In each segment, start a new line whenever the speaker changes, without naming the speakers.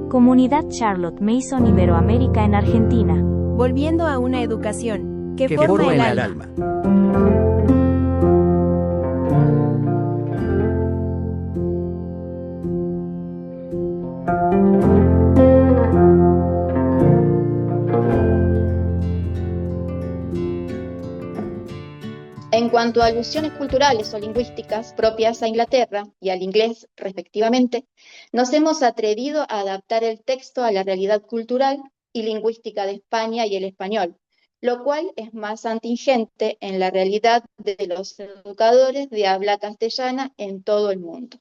Comunidad Charlotte Mason Iberoamérica en Argentina.
Volviendo a una educación que
que
forma el
el
alma.
alma.
En cuanto a alusiones culturales o lingüísticas propias a Inglaterra y al inglés respectivamente, nos hemos atrevido a adaptar el texto a la realidad cultural y lingüística de España y el español, lo cual es más atingente en la realidad de los educadores de habla castellana en todo el mundo.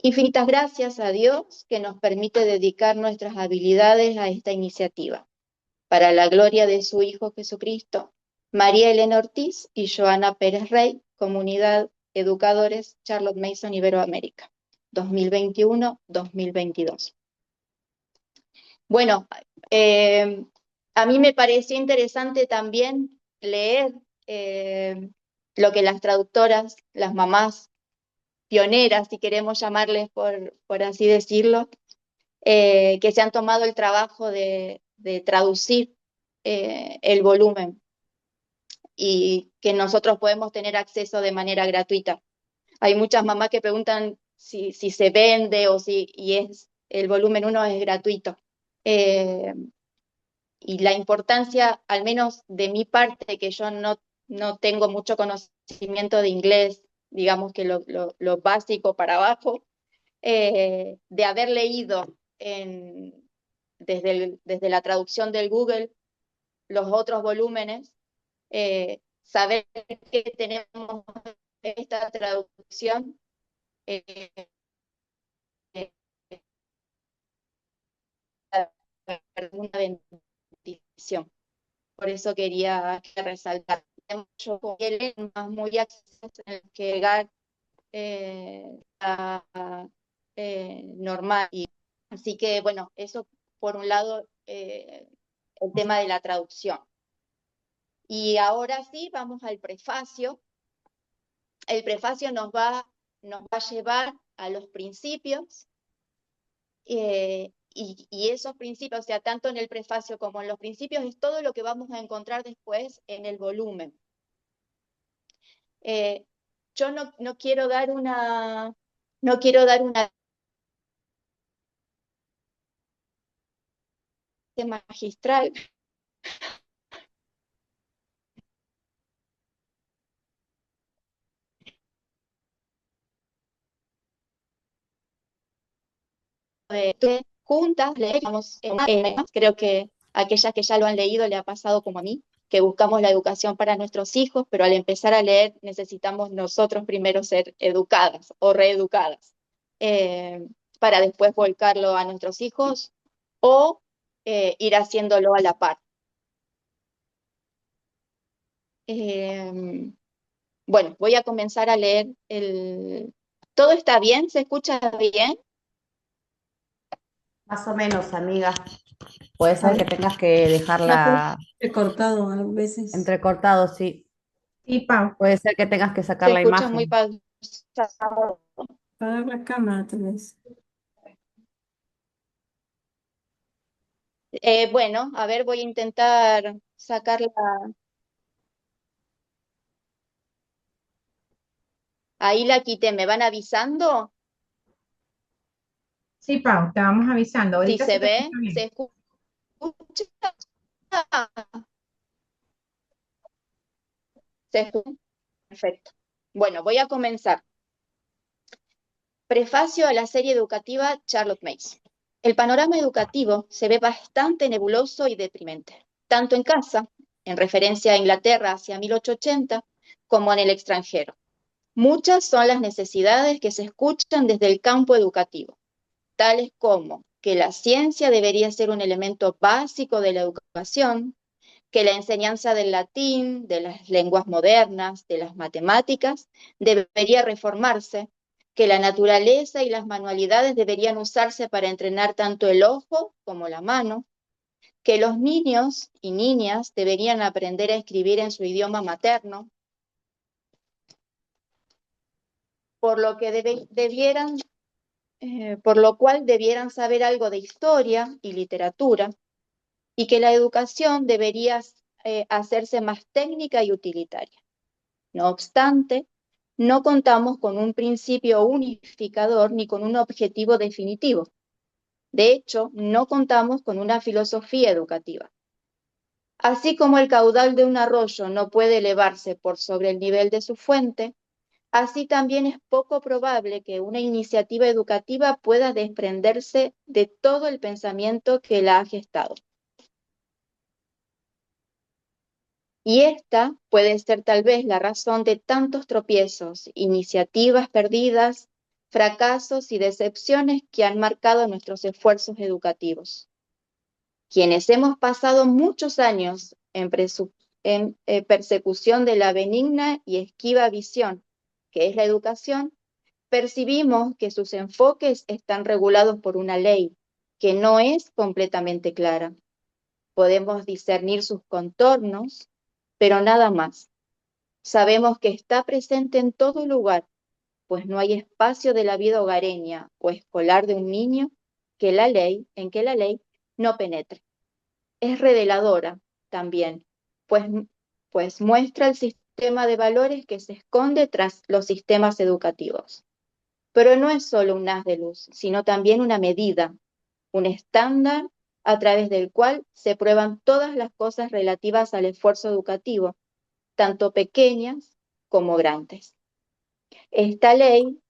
Infinitas gracias a Dios que nos permite dedicar nuestras habilidades a esta iniciativa, para la gloria de su Hijo Jesucristo. María Elena Ortiz y Joana Pérez Rey, Comunidad Educadores Charlotte Mason Iberoamérica, 2021-2022. Bueno, a mí me pareció interesante también leer lo que las traductoras, las mamás pioneras, si queremos llamarles por así decirlo, que se han tomado el trabajo de traducir el volumen y que nosotros podemos tener acceso de manera gratuita. Hay muchas mamás que preguntan si se vende o el volumen 1 es gratuito. Y la importancia, al menos de mi parte, que yo no tengo mucho conocimiento de inglés, digamos que lo básico para abajo, de haber leído desde la traducción del Google los otros volúmenes, saber que tenemos esta traducción eh, una bendición. Por eso quería resaltar. Yo con él más muy accesos en el que llegar normal. Así que bueno, eso por un lado el tema de la traducción. Y ahora sí, vamos al prefacio. El prefacio nos va a llevar a los principios y esos principios, o sea, tanto en el prefacio como en los principios, es todo lo que vamos a encontrar después en el volumen. Yo no quiero dar una magistral. Juntas leemos, creo que a aquellas que ya lo han leído le ha pasado como a mí, que buscamos la educación para nuestros hijos, pero al empezar a leer necesitamos nosotros primero ser educadas o reeducadas para después volcarlo a nuestros hijos o ir haciéndolo a la par. Bueno, voy a comenzar a leer ¿Todo está bien? ¿Se escucha bien?
Más o menos, amiga. Puede ser que tengas que dejarla
Recortado a veces.
entrecortado, sí.
Sí, Pau,
Puede ser que tengas que sacar
Se
la
escucha muy
imagen.
pausado.
apagar la cámara tal vez.
Bueno, a ver, voy a intentar sacarla. Ahí la quité, ¿me van avisando?
Sí, Pau, te vamos avisando.
Si
Ahorita
se
se te
ve,
escucha bien.
se escucha. Se escucha. Perfecto. Bueno, voy a comenzar. Prefacio a la serie educativa Charlotte Mason. El panorama educativo se ve bastante nebuloso y deprimente, tanto en casa, en referencia a Inglaterra hacia 1880, como en el extranjero. Muchas son las necesidades que se escuchan desde el campo educativo, tales como que la ciencia debería ser un elemento básico de la educación, que la enseñanza del latín, de las lenguas modernas, de las matemáticas, debería reformarse, que la naturaleza y las manualidades deberían usarse para entrenar tanto el ojo como la mano, que los niños y niñas deberían aprender a escribir en su idioma materno, por lo que debieran por lo cual debieran saber algo de historia y literatura, y que la educación debería hacerse más técnica y utilitaria. No obstante, no contamos con un principio unificador ni con un objetivo definitivo. De hecho, no contamos con una filosofía educativa. Así como el caudal de un arroyo no puede elevarse por sobre el nivel de su fuente, así también es poco probable que una iniciativa educativa pueda desprenderse de todo el pensamiento que la ha gestado. Y esta puede ser tal vez la razón de tantos tropiezos, iniciativas perdidas, fracasos y decepciones que han marcado nuestros esfuerzos educativos. Quienes hemos pasado muchos años en persecución de la benigna y esquiva visión, que es la educación, percibimos que sus enfoques están regulados por una ley que no es completamente clara. Podemos discernir sus contornos, pero nada más. Sabemos que está presente en todo lugar, pues no hay espacio de la vida hogareña o escolar de un niño en que la ley no penetre. Es reveladora también, pues muestra el sistema de valores que se esconde tras los sistemas educativos. Pero no es solo un haz de luz, sino también una medida, un estándar a través del cual se prueban todas las cosas relativas al esfuerzo educativo, tanto pequeñas como grandes. Esta ley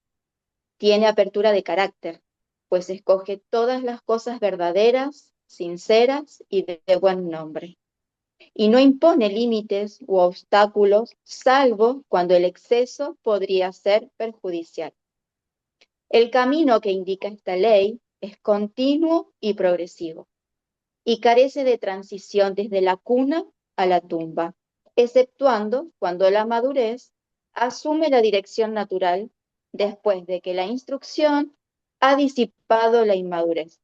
tiene apertura de carácter, pues escoge todas las cosas verdaderas, sinceras y de buen nombre. Y no impone límites u obstáculos, salvo cuando el exceso podría ser perjudicial. El camino que indica esta ley es continuo y progresivo, y carece de transición desde la cuna a la tumba, exceptuando cuando la madurez asume la dirección natural después de que la instrucción ha disipado la inmadurez.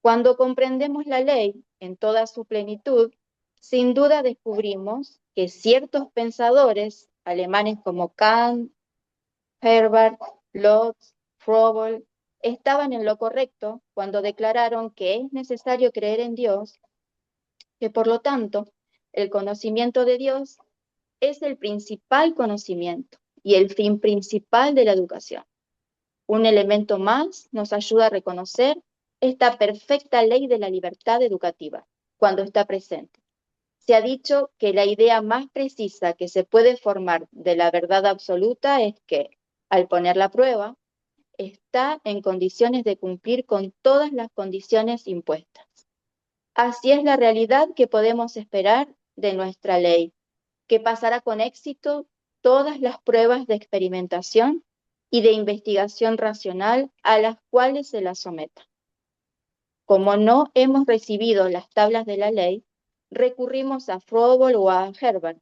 Cuando comprendemos la ley en toda su plenitud, sin duda descubrimos que ciertos pensadores alemanes como Kant, Herbert, Lotz, Froebel, estaban en lo correcto cuando declararon que es necesario creer en Dios, que por lo tanto el conocimiento de Dios es el principal conocimiento y el fin principal de la educación. Un elemento más nos ayuda a reconocer esta perfecta ley de la libertad educativa cuando está presente. Se ha dicho que la idea más precisa que se puede formar de la verdad absoluta es que, al poner la prueba, está en condiciones de cumplir con todas las condiciones impuestas. Así es la realidad que podemos esperar de nuestra ley, que pasará con éxito todas las pruebas de experimentación y de investigación racional a las cuales se la someta. Como no hemos recibido las tablas de la ley, recurrimos a Froebel o a Herbert,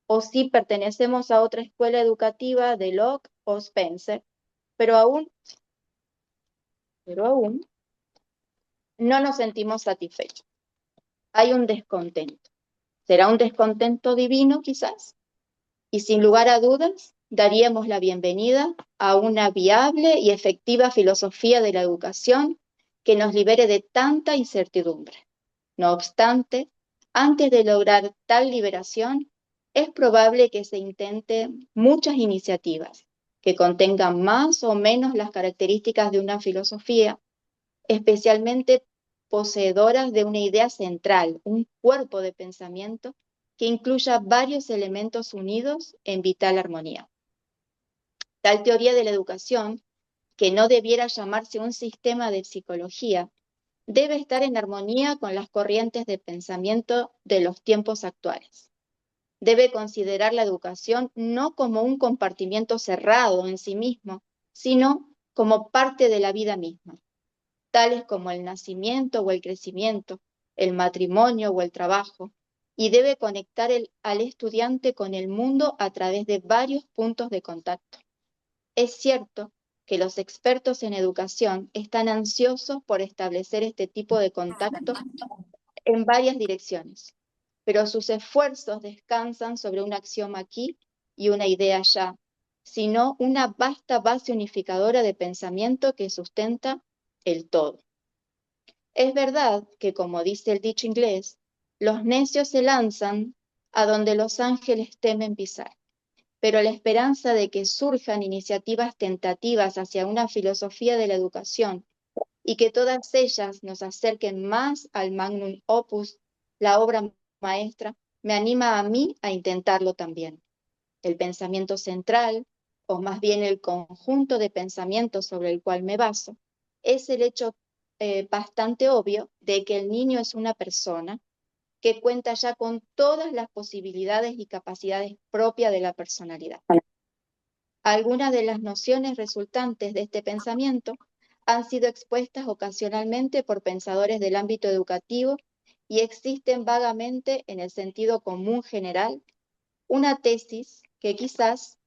o si pertenecemos a otra escuela educativa de Locke o Spencer, pero aún no nos sentimos satisfechos. Hay un descontento. ¿Será un descontento divino quizás? Y sin lugar a dudas, daríamos la bienvenida a una viable y efectiva filosofía de la educación que nos libere de tanta incertidumbre. No obstante, antes de lograr tal liberación, es probable que se intenten muchas iniciativas que contengan más o menos las características de una filosofía, especialmente poseedoras de una idea central, un cuerpo de pensamiento que incluya varios elementos unidos en vital armonía. Tal teoría de la educación, que no debiera llamarse un sistema de psicología, debe estar en armonía con las corrientes de pensamiento de los tiempos actuales. Debe considerar la educación no como un compartimiento cerrado en sí mismo, sino como parte de la vida misma, tales como el nacimiento o el crecimiento, el matrimonio o el trabajo, y debe conectar al estudiante con el mundo a través de varios puntos de contacto. Es cierto que los expertos en educación están ansiosos por establecer este tipo de contacto en varias direcciones, pero sus esfuerzos descansan sobre un axioma aquí y una idea allá, sino una vasta base unificadora de pensamiento que sustenta el todo. Es verdad que, como dice el dicho inglés, los necios se lanzan a donde los ángeles temen pisar, pero la esperanza de que surjan iniciativas tentativas hacia una filosofía de la educación y que todas ellas nos acerquen más al magnum opus, la obra maestra, me anima a mí a intentarlo también. El pensamiento central, o más bien el conjunto de pensamientos sobre el cual me baso, es el hecho bastante obvio de que el niño es una persona que cuenta ya con todas las posibilidades y capacidades propias de la personalidad. Algunas de las nociones resultantes de este pensamiento han sido expuestas ocasionalmente por pensadores del ámbito educativo y existen vagamente en el sentido común general una tesis que quizás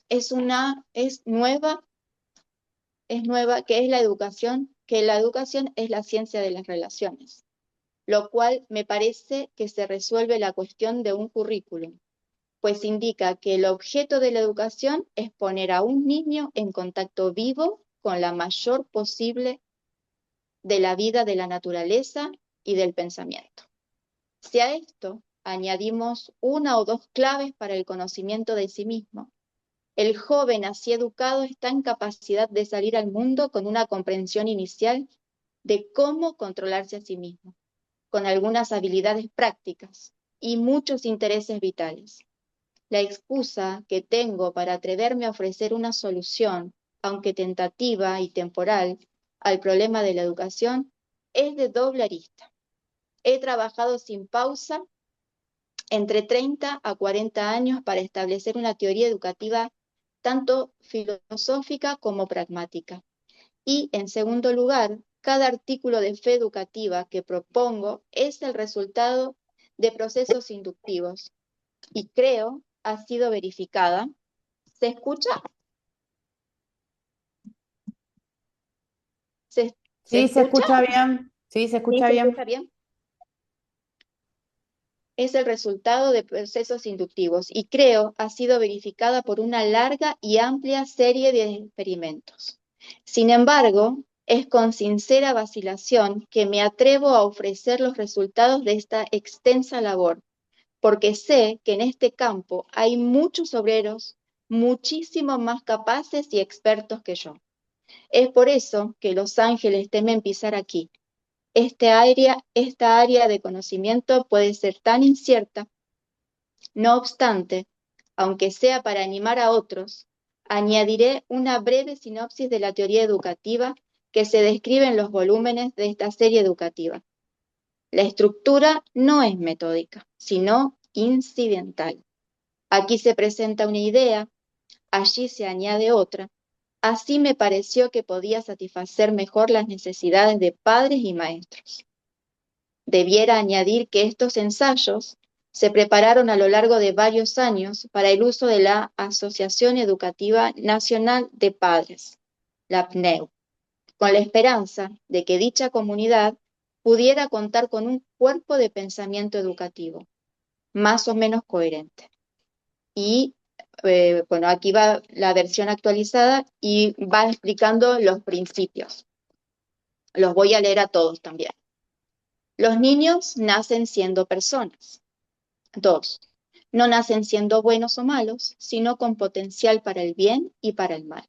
es nueva, que la educación es la ciencia de las relaciones, lo cual me parece que se resuelve la cuestión de un currículum, pues indica que el objeto de la educación es poner a un niño en contacto vivo con la mayor posible de la vida de la naturaleza y del pensamiento. Si a esto añadimos una o dos claves para el conocimiento de sí mismo, el joven así educado está en capacidad de salir al mundo con una comprensión inicial de cómo controlarse a sí mismo, con algunas habilidades prácticas y muchos intereses vitales. La excusa que tengo para atreverme a ofrecer una solución, aunque tentativa y temporal, al problema de la educación es de doble arista. He trabajado sin pausa entre 30 a 40 años para establecer una teoría educativa tanto filosófica como pragmática. Y, en segundo lugar, cada artículo de fe educativa que propongo es el resultado de procesos inductivos y creo ha sido verificada. ¿Se escucha? ¿Se
Sí, se
escucha?
escucha bien. Sí, se
¿Sí
escucha
se
bien.
escucha bien? Es el resultado de procesos inductivos y creo ha sido verificada por una larga y amplia serie de experimentos. Sin embargo, es con sincera vacilación que me atrevo a ofrecer los resultados de esta extensa labor, porque sé que en este campo hay muchos obreros muchísimo más capaces y expertos que yo. Es por eso que los ángeles temen pisar aquí. Esta área de conocimiento puede ser tan incierta. No obstante, aunque sea para animar a otros, añadiré una breve sinopsis de la teoría educativa que se describe en los volúmenes de esta serie educativa. La estructura no es metódica, sino incidental. Aquí se presenta una idea, allí se añade otra. Así me pareció que podía satisfacer mejor las necesidades de padres y maestros. Debiera añadir que estos ensayos se prepararon a lo largo de varios años para el uso de la Asociación Educativa Nacional de Padres, la PNEU, con la esperanza de que dicha comunidad pudiera contar con un cuerpo de pensamiento educativo más o menos coherente. Y bueno, aquí va la versión actualizada y va explicando los principios. Los voy a leer a todos también. Los niños nacen siendo personas. 2. No nacen siendo buenos o malos, sino con potencial para el bien y para el mal.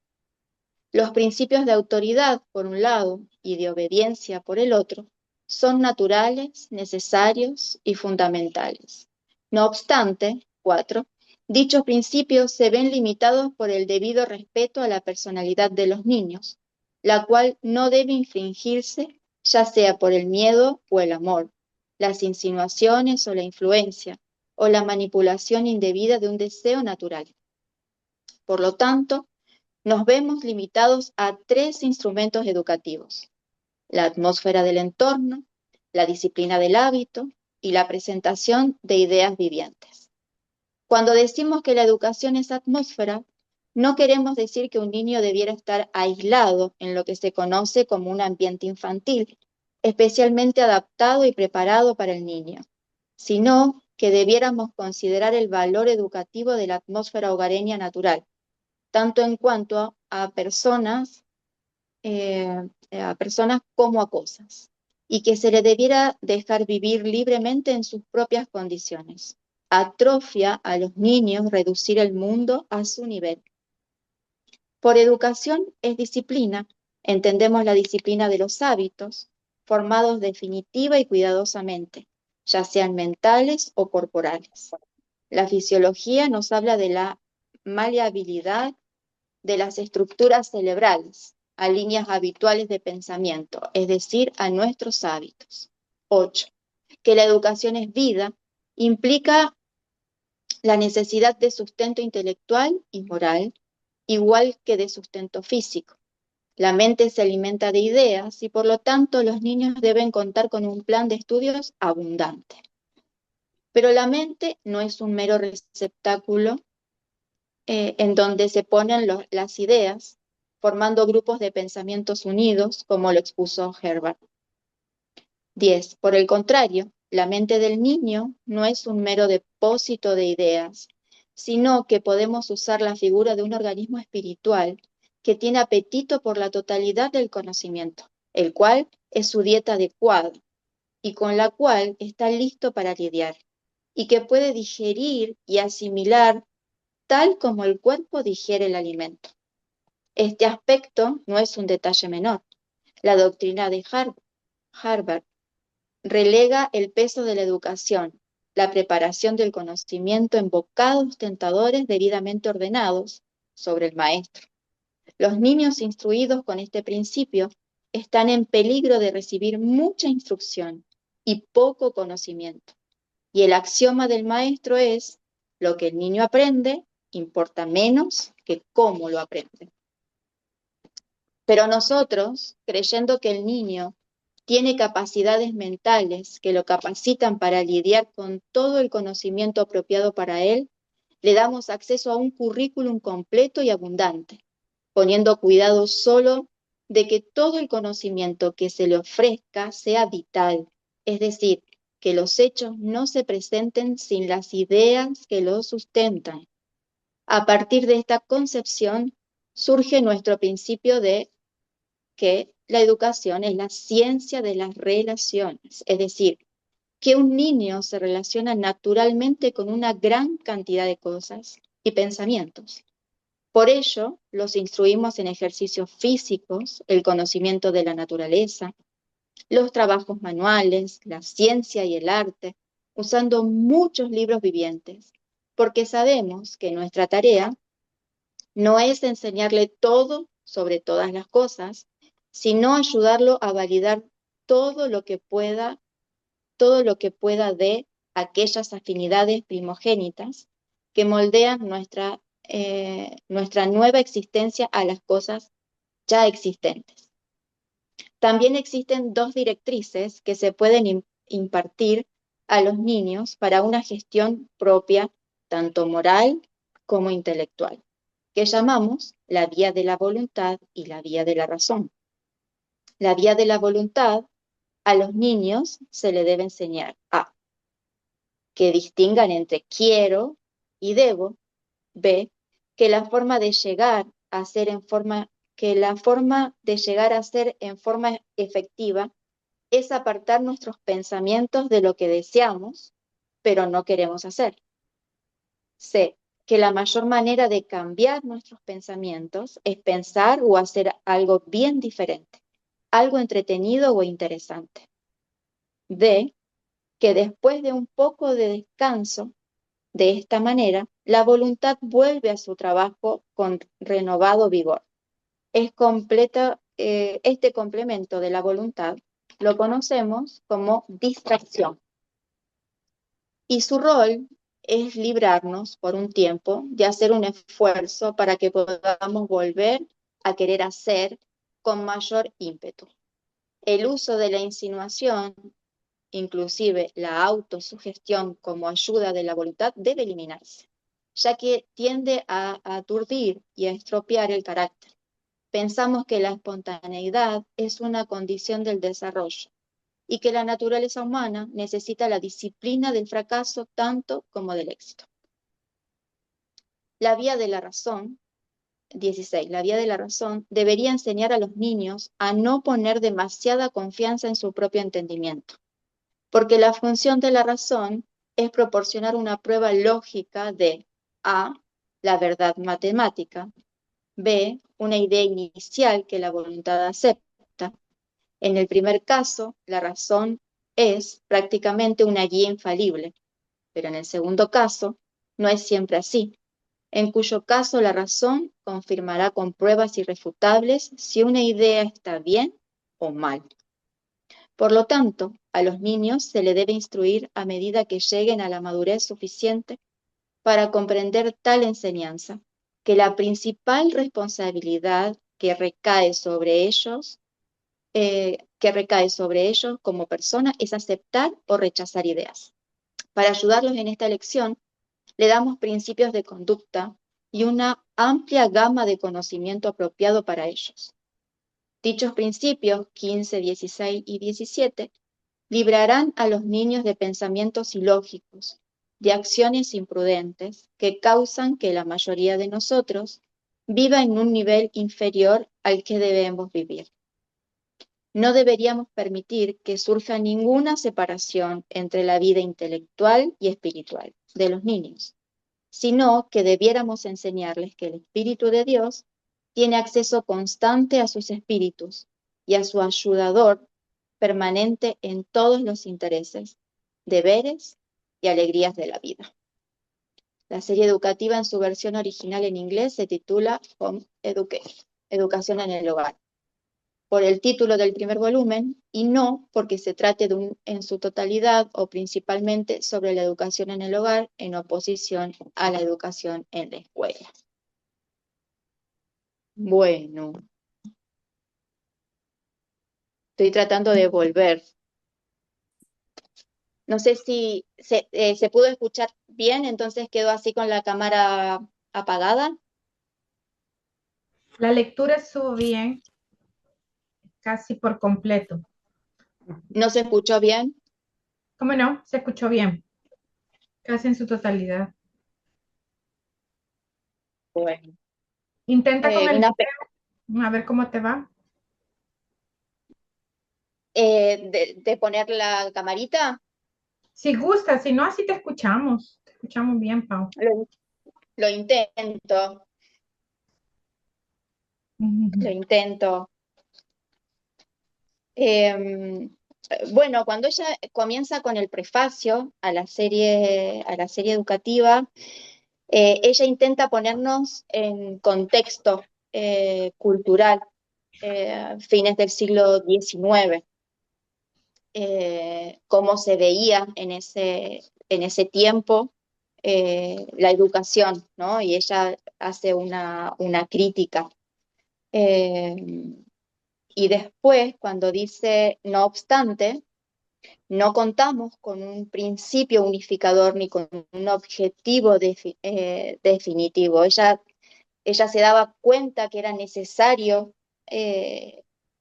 Los principios de autoridad, por un lado, y de obediencia, por el otro, son naturales, necesarios y fundamentales. No obstante, 4. Dichos principios se ven limitados por el debido respeto a la personalidad de los niños, la cual no debe infringirse, ya sea por el miedo o el amor, las insinuaciones o la influencia, o la manipulación indebida de un deseo natural. Por lo tanto, nos vemos limitados a 3 instrumentos educativos: la atmósfera del entorno, la disciplina del hábito y la presentación de ideas vivientes. Cuando decimos que la educación es atmósfera, no queremos decir que un niño debiera estar aislado en lo que se conoce como un ambiente infantil, especialmente adaptado y preparado para el niño, sino que debiéramos considerar el valor educativo de la atmósfera hogareña natural, tanto en cuanto a personas como a cosas, y que se le debiera dejar vivir libremente en sus propias condiciones. Atrofia a los niños reducir el mundo a su nivel. Por educación es disciplina. Entendemos la disciplina de los hábitos, formados definitiva y cuidadosamente, ya sean mentales o corporales. La fisiología nos habla de la maleabilidad de las estructuras cerebrales a líneas habituales de pensamiento, es decir, a nuestros hábitos. 8. Que la educación es vida, implica la necesidad de sustento intelectual y moral, igual que de sustento físico. La mente se alimenta de ideas y por lo tanto los niños deben contar con un plan de estudios abundante. Pero la mente no es un mero receptáculo en donde se ponen las ideas, formando grupos de pensamientos unidos, como lo expuso Herbert. 10. Por el contrario, la mente del niño no es un mero depósito de ideas, sino que podemos usar la figura de un organismo espiritual que tiene apetito por la totalidad del conocimiento, el cual es su dieta adecuada y con la cual está listo para lidiar, y que puede digerir y asimilar tal como el cuerpo digiere el alimento. Este aspecto no es un detalle menor. La doctrina de Harvard relega el peso de la educación, la preparación del conocimiento en bocados tentadores debidamente ordenados sobre el maestro. Los niños instruidos con este principio están en peligro de recibir mucha instrucción y poco conocimiento. Y el axioma del maestro es: lo que el niño aprende importa menos que cómo lo aprende. Pero nosotros, creyendo que el niño tiene capacidades mentales que lo capacitan para lidiar con todo el conocimiento apropiado para él, le damos acceso a un currículum completo y abundante, poniendo cuidado solo de que todo el conocimiento que se le ofrezca sea vital, es decir, que los hechos no se presenten sin las ideas que los sustentan. A partir de esta concepción surge nuestro principio de que la educación es la ciencia de las relaciones, es decir, que un niño se relaciona naturalmente con una gran cantidad de cosas y pensamientos. Por ello, los instruimos en ejercicios físicos, el conocimiento de la naturaleza, los trabajos manuales, la ciencia y el arte, usando muchos libros vivientes, porque sabemos que nuestra tarea no es enseñarle todo sobre todas las cosas, sino ayudarlo a validar todo lo que pueda de aquellas afinidades primogénitas que moldean nuestra nueva existencia a las cosas ya existentes. También existen dos directrices que se pueden impartir a los niños para una gestión propia, tanto moral como intelectual, que llamamos la vía de la voluntad y la vía de la razón. La vía de la voluntad, a los niños se le debe enseñar a que distingan entre quiero y debo. B, que la forma de llegar a ser en forma efectiva es apartar nuestros pensamientos de lo que deseamos, pero no queremos hacer. C, que la mayor manera de cambiar nuestros pensamientos es pensar o hacer algo bien diferente, algo entretenido o interesante. D, que después de un poco de descanso, de esta manera, la voluntad vuelve a su trabajo con renovado vigor. Este complemento de la voluntad lo conocemos como distracción. Y su rol es librarnos por un tiempo de hacer un esfuerzo para que podamos volver a querer hacer con mayor ímpetu. El uso de la insinuación, inclusive la autosugestión como ayuda de la voluntad, debe eliminarse, ya que tiende a aturdir y a estropear el carácter. Pensamos que la espontaneidad es una condición del desarrollo y que la naturaleza humana necesita la disciplina del fracaso tanto como del éxito. La vía de la razón 16, la vía de la razón, debería enseñar a los niños a no poner demasiada confianza en su propio entendimiento, porque la función de la razón es proporcionar una prueba lógica de A, la verdad matemática, B, una idea inicial que la voluntad acepta. En el primer caso, la razón es prácticamente una guía infalible, pero en el segundo caso, no es siempre así, en cuyo caso la razón confirmará con pruebas irrefutables si una idea está bien o mal. Por lo tanto, a los niños se le debe instruir a medida que lleguen a la madurez suficiente para comprender tal enseñanza, que la principal responsabilidad que recae sobre ellos como persona es aceptar o rechazar ideas. Para ayudarlos en esta elección, le damos principios de conducta y una amplia gama de conocimiento apropiado para ellos. Dichos principios, 15, 16 y 17, librarán a los niños de pensamientos ilógicos, de acciones imprudentes que causan que la mayoría de nosotros viva en un nivel inferior al que debemos vivir. No deberíamos permitir que surja ninguna separación entre la vida intelectual y espiritual de los niños, sino que debiéramos enseñarles que el Espíritu de Dios tiene acceso constante a sus espíritus y a su ayudador permanente en todos los intereses, deberes y alegrías de la vida. La serie educativa en su versión original en inglés se titula Home Education, Educación en el Hogar, por el título del primer volumen y no porque se trate en su totalidad o principalmente sobre la educación en el hogar en oposición a la educación en la escuela. Bueno, estoy tratando de volver. No sé si se pudo escuchar bien, entonces quedó así con la cámara apagada.
La lectura estuvo bien, casi por completo.
¿No se escuchó bien?
¿Cómo no? Se escuchó bien, casi en su totalidad.
Bueno,
Intenta con el
una,
video, a ver cómo te va.
de poner la camarita.
Si gusta, si no, así te escuchamos. Te escuchamos bien, Pau.
Lo intento, lo intento. Bueno, cuando ella comienza con el prefacio a la serie educativa, ella intenta ponernos en contexto cultural, fines del siglo XIX, cómo se veía en ese tiempo la educación, ¿no? Y ella hace una crítica. Eh, y después, cuando dice, no obstante, no contamos con un principio unificador ni con un objetivo definitivo. Ella se daba cuenta que era necesario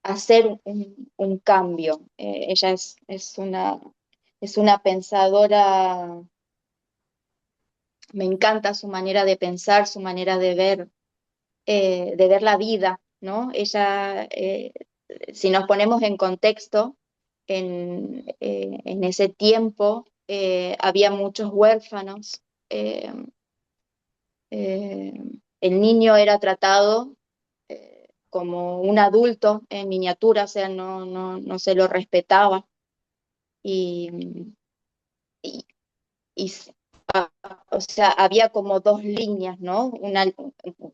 hacer un cambio. Ella es una pensadora, me encanta su manera de pensar, su manera de ver la vida, ¿no? Ella, si nos ponemos en contexto, en ese tiempo había muchos huérfanos, eh, eh, el niño era tratado como un adulto en miniatura, o sea, no se lo respetaba. Y, y, y o sea, había como dos líneas, ¿no?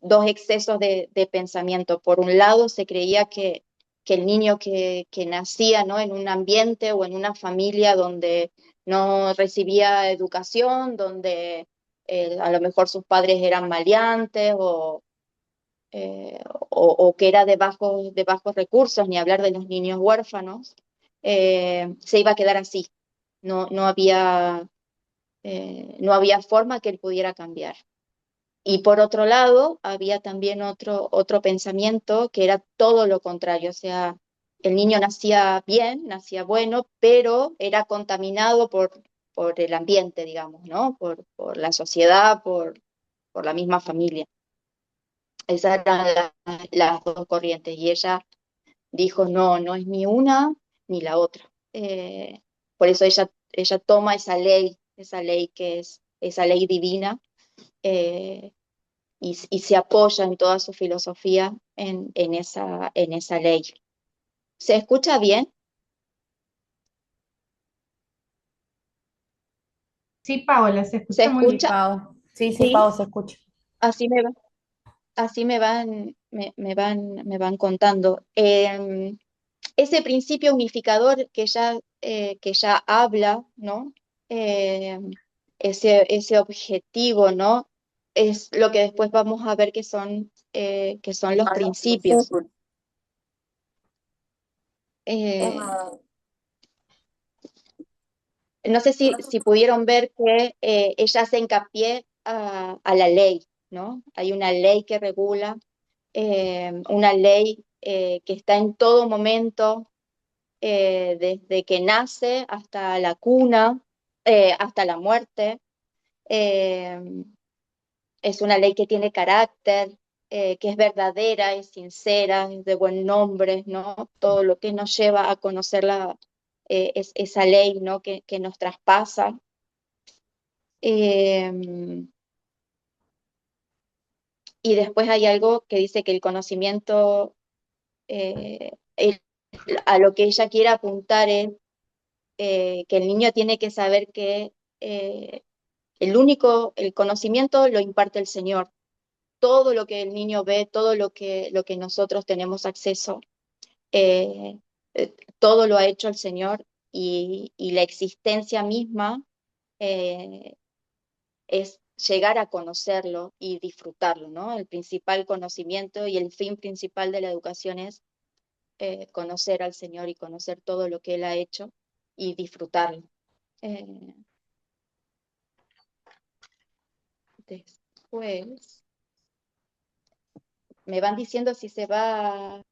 Dos excesos de pensamiento. Por un lado, se creía que el niño que nacía, ¿no? En un ambiente o en una familia donde no recibía educación, donde a lo mejor sus padres eran maleantes o que era de bajos recursos, ni hablar de los niños huérfanos, se iba a quedar así. No había forma que él pudiera cambiar. Y por otro lado, había también otro pensamiento que era todo lo contrario, o sea, el niño nacía bien, nacía bueno, pero era contaminado por el ambiente, digamos, ¿no? Por la sociedad, por la misma familia. Esas eran las dos corrientes. Y ella dijo, no, no es ni una ni la otra. Por eso ella toma esa ley que es esa ley divina, eh, y se apoya en toda su filosofía en esa ley. ¿Se escucha bien?
Sí, Paola, se
¿Se
escucha muy
Sí,
bien.
escucha?
Pau. Sí, sí,
Sí,
Pau, se escucha.
así me van contando. Ese principio unificador que ya habla, ¿no? Eh, ese objetivo, ¿no? Es lo que después vamos a ver que son los principios. Eh, no sé si pudieron ver que ella hace hincapié a la ley, ¿no? Hay una ley que regula, una ley que está en todo momento, desde que nace hasta la cuna, hasta la muerte. Eh, es una ley que tiene carácter, que es verdadera, es sincera, es de buen nombre, ¿no? Todo lo que nos lleva a conocer esa ley, ¿no? Que nos traspasa. Eh, y después hay algo que dice que el conocimiento, a lo que ella quiere apuntar es que el niño tiene que saber que eh, el conocimiento lo imparte el Señor. Todo lo que el niño ve, todo lo que nosotros tenemos acceso, eh, todo lo ha hecho el Señor, y la existencia misma eh, es llegar a conocerlo y disfrutarlo, ¿no? El principal conocimiento y el fin principal de la educación es conocer al Señor y conocer todo lo que Él ha hecho y disfrutarlo. Eh, Después me van diciendo si se va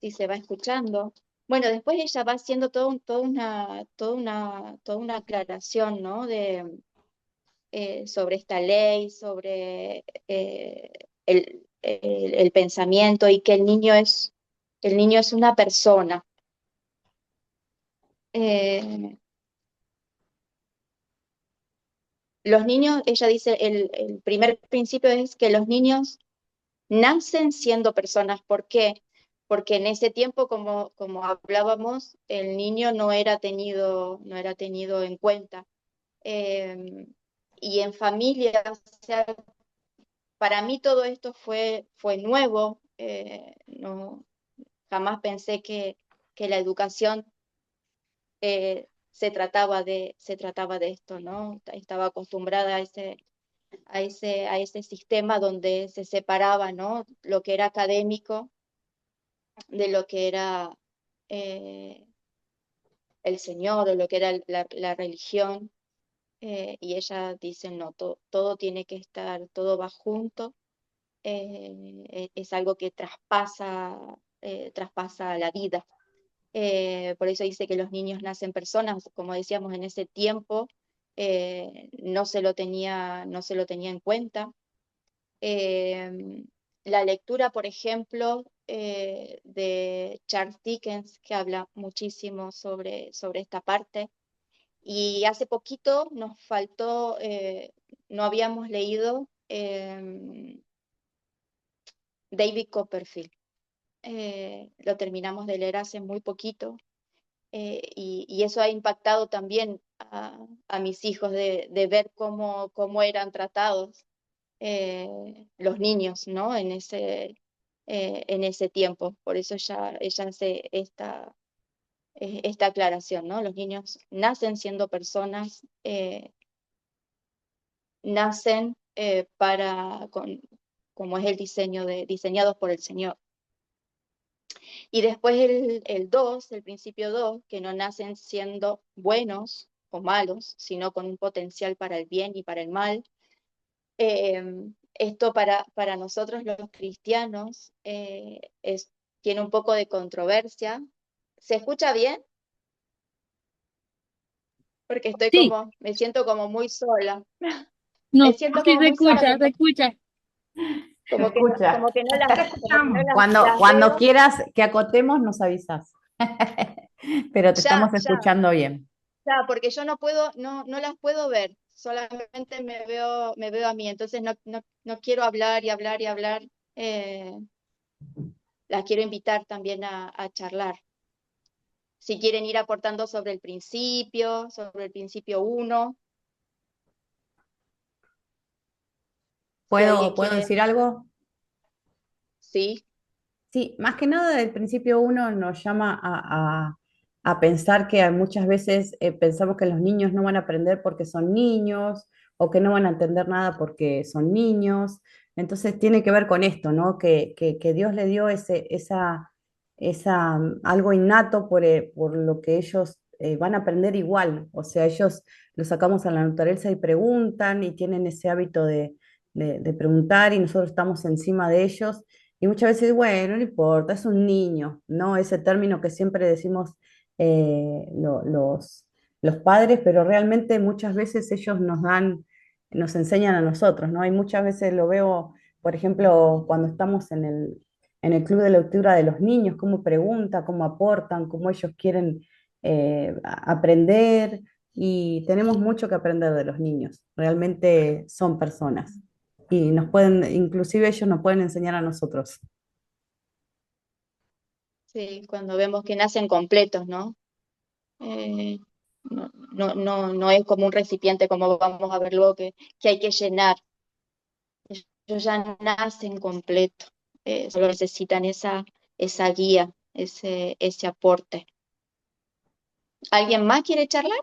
escuchando. Bueno, después ella va haciendo toda una aclaración, ¿no? Sobre esta ley, sobre el pensamiento, y que el niño es una persona. Eh, los niños, ella dice, el primer principio es que los niños nacen siendo personas. ¿Por qué? Porque en ese tiempo, como hablábamos, el niño no era tenido en cuenta. Eh, y en familia, o sea, para mí todo esto fue nuevo. No, jamás pensé que la educación se trataba de esto, ¿no? Estaba acostumbrada a ese sistema donde se separaba, ¿no? Lo que era académico de lo que era eh, el Señor, o lo que era la religión. Y ella dice, no, todo tiene que estar, todo va junto. Es algo que traspasa la vida. Por eso dice que los niños nacen personas. Como decíamos, en ese tiempo no se lo tenía en cuenta. Eh, la lectura, por ejemplo, de Charles Dickens, que habla muchísimo sobre esta parte. Y hace poquito nos faltó, no habíamos leído David Copperfield. Lo terminamos de leer hace muy poquito, y eso ha impactado también a mis hijos, de ver cómo eran tratados los niños, ¿no? En ese tiempo. Por eso ella hace esta aclaración, ¿no? Los niños nacen siendo personas, nacen como es el diseñados por el Señor. Y después el 2, el principio 2, que no nacen siendo buenos o malos, sino con un potencial para el bien y para el mal. Esto para nosotros los cristianos tiene un poco de controversia. ¿Se escucha bien? Porque
Sí,
me siento como muy sola. Me
no,
siento
sí
como
se
muy sola
escucha, se
porque
escucha.
Se
Como que,
escucha.
como que no
Te
las, como que no
escuchamos.
Cuando
veo.
quieras que acotemos, nos avisas. Pero te
Ya,
estamos
ya,
escuchando bien.
ya, porque yo no puedo, no las puedo ver, solamente me veo a mí, entonces no quiero hablar y hablar y hablar, eh, las quiero invitar también a charlar. Si quieren ir aportando sobre el principio uno, si alguien
¿Puedo
quiere,
decir algo?
sí,
Sí, más que nada del principio uno nos llama a pensar que muchas veces pensamos que los niños no van a aprender porque son niños o que no van a entender nada porque son niños. Entonces tiene que ver con esto, ¿no? Que Dios le dio algo innato por lo que ellos van a aprender igual. O sea, ellos los sacamos a la naturaleza y preguntan y tienen ese hábito de preguntar y nosotros estamos encima de ellos. Y muchas veces, bueno, no importa, es un niño, ¿no? Ese término que siempre decimos los padres, pero realmente muchas veces ellos nos enseñan a nosotros, ¿no? Y muchas veces lo veo, por ejemplo, cuando estamos en el club de lectura de los niños, cómo preguntan, cómo aportan, cómo ellos quieren aprender, y tenemos mucho que aprender de los niños, realmente son personas y nos pueden, inclusive ellos nos pueden enseñar a nosotros.
sí, cuando vemos que nacen completos, ¿no? Eh, no es como un recipiente, como vamos a ver luego, que hay que llenar. Ellos ya nacen completos, solo necesitan esa guía, ese aporte. ¿Alguien más quiere charlar?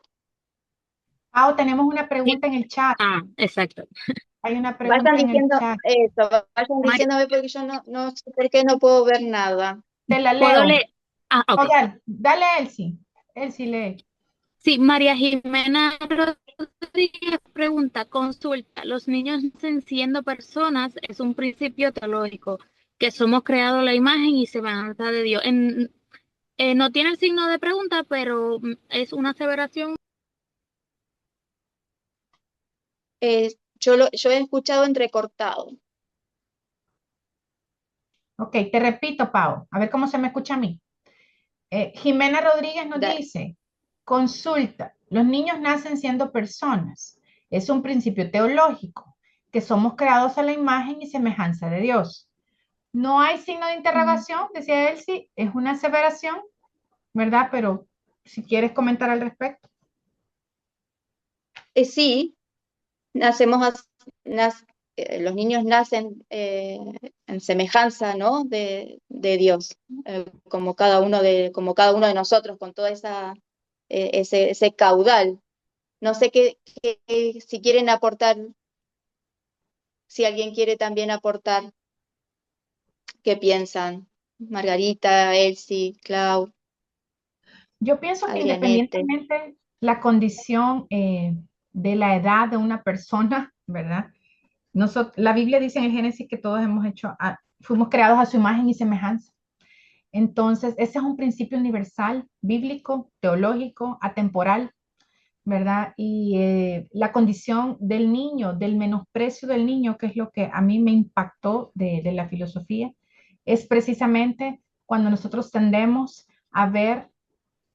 Pau, tenemos una
Sí.
pregunta en el chat.
Exacto.
Hay una
Vayan
pregunta en el
diciendo
chat.
eso, vayan
Mari-
diciéndome porque yo no sé por qué no puedo ver nada.
Te la
¿Puedo
leo.
leer? Ok.
O dale, dale, Elsie. Elsie, lee.
Sí, María Jimena Rodríguez pregunta, consulta, los niños nacen siendo personas, es un principio teológico, que somos creados a la imagen y semejanza de Dios. No tiene el signo de pregunta, pero es una aseveración.
Yo he escuchado entrecortado.
Ok, te repito, Pau. A ver cómo se me escucha a mí. Jimena Rodríguez nos
Da-
dice, consulta, los niños nacen siendo personas. Es un principio teológico, que somos creados a la imagen y semejanza de Dios. No hay signo de interrogación, decía Elsie, es una aseveración, ¿verdad? Pero si quieres comentar al respecto.
Sí, nacemos, nas- los niños nacen en semejanza, ¿no? de Dios, como cada uno de nosotros, con toda ese caudal. No sé si quieren aportar, si alguien quiere también aportar, ¿qué piensan? Margarita, Elsie, Clau,
Yo pienso que
Adrianete.
independientemente la condición de la edad de una persona, ¿verdad? La Biblia dice en el Génesis que todos fuimos creados a su imagen y semejanza. Entonces, ese es un principio universal, bíblico, teológico, atemporal, ¿verdad? Y la condición del niño, del menosprecio del niño, que es lo que a mí me impactó de la filosofía, es precisamente cuando nosotros tendemos a ver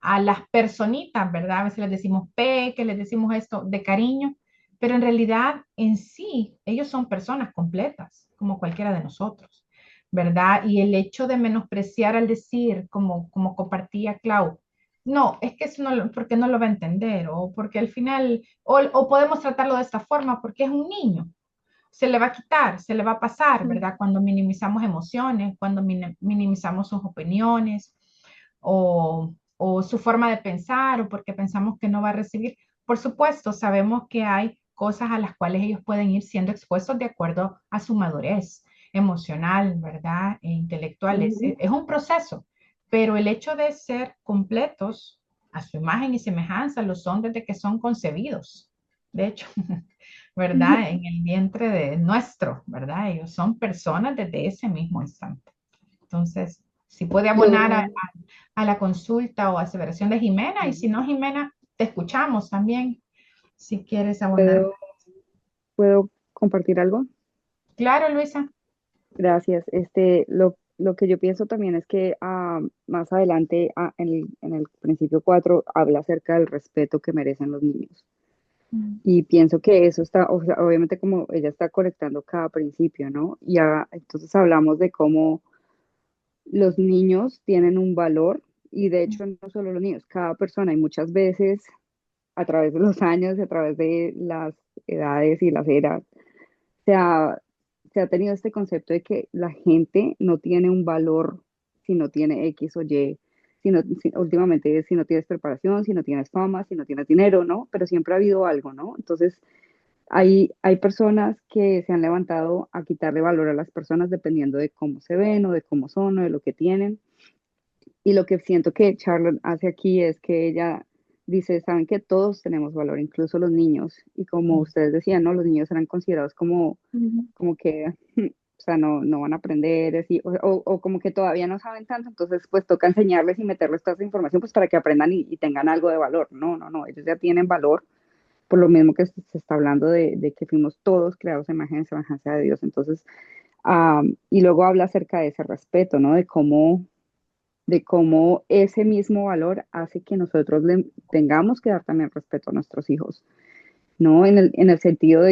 a las personitas, ¿verdad? A veces les decimos que les decimos esto de cariño, pero en realidad en sí ellos son personas completas, como cualquiera de nosotros, ¿verdad? Y el hecho de menospreciar al decir, como compartía Clau, no, es que eso no, porque no lo va a entender, o porque al final, o podemos tratarlo de esta forma, porque es un niño, se le va a quitar, se le va a pasar, ¿verdad? Cuando minimizamos emociones, cuando minimizamos sus opiniones o su forma de pensar o porque pensamos que no va a recibir. Por supuesto, sabemos que hay cosas a las cuales ellos pueden ir siendo expuestos de acuerdo a su madurez emocional, ¿verdad? E intelectual.
Ujú.
Es un proceso, pero el hecho de ser completos a su imagen y semejanza lo son desde que son concebidos. De hecho, ¿verdad? En el vientre de nuestro, ¿verdad? Ellos son personas desde ese mismo instante. Entonces, si puede abonar a la consulta o aseveración de Jimena, y si no, Jimena, te escuchamos también, si quieres abonar.
¿Puedo, puedo compartir algo?
Claro, Luisa.
Gracias. Lo que yo pienso también es que más adelante, en el principio 4 habla acerca del respeto que merecen los niños.
Mm.
Y pienso que eso está, o sea, obviamente como ella está conectando cada principio, ¿no? Entonces hablamos de cómo los niños tienen un valor y de hecho no solo los niños, cada persona y muchas veces a través de los años y a través de las edades y las eras, se ha, se ha tenido este concepto de que la gente no tiene un valor si no tiene X o Y, últimamente si no tienes preparación, si no tienes fama, si no tienes dinero, ¿no? Pero siempre ha habido algo, ¿no? Entonces, hay personas que se han levantado a quitarle valor a las personas dependiendo de cómo se ven o de cómo son o de lo que tienen. Y lo que siento que Charlotte hace aquí es que ella dice, saben que todos tenemos valor, incluso los niños. Y como ustedes decían, ¿no? Los niños eran considerados como que, o sea, no van a aprender, así, o como que todavía no saben tanto, entonces pues toca enseñarles y meterles toda esa información pues para que aprendan y tengan algo de valor. No, ellos ya tienen valor, por lo mismo que se está hablando de que fuimos todos creados a imagen y semejanza de Dios. Entonces, y luego habla acerca de ese respeto, ¿no? De cómo ese mismo valor hace que nosotros le tengamos que dar también respeto a nuestros hijos, ¿no? En el sentido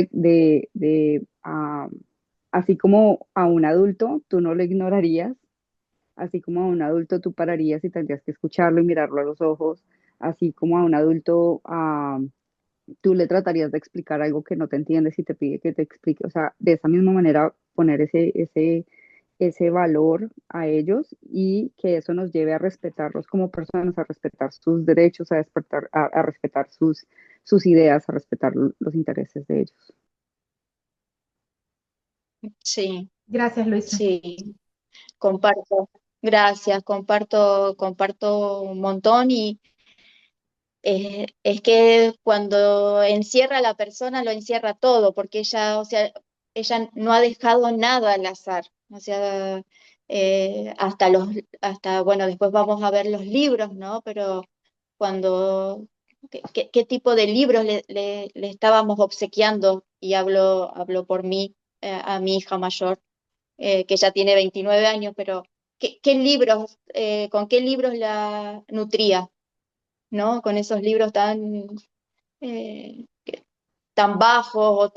así como a un adulto tú no lo ignorarías, así como a un adulto tú pararías y tendrías que escucharlo y mirarlo a los ojos, así como a un adulto tú le tratarías de explicar algo que no te entiendes y te pide que te explique, o sea, de esa misma manera poner ese valor a ellos y que eso nos lleve a respetarlos como personas, a respetar sus derechos, a respetar sus ideas, a respetar los intereses de ellos.
Sí,
Gracias, Luisa.
sí, comparto. Gracias, comparto un montón y es que cuando encierra a la persona lo encierra todo, porque ella, o sea, ella no ha dejado nada al azar. O sea, hasta bueno, después vamos a ver los libros, ¿no? Pero cuando, ¿qué tipo de libros le estábamos obsequiando? Y hablo por mí, a mi hija mayor, que ya tiene 29 años, pero ¿qué libros, con qué libros la nutría? ¿No? Con esos libros tan bajos o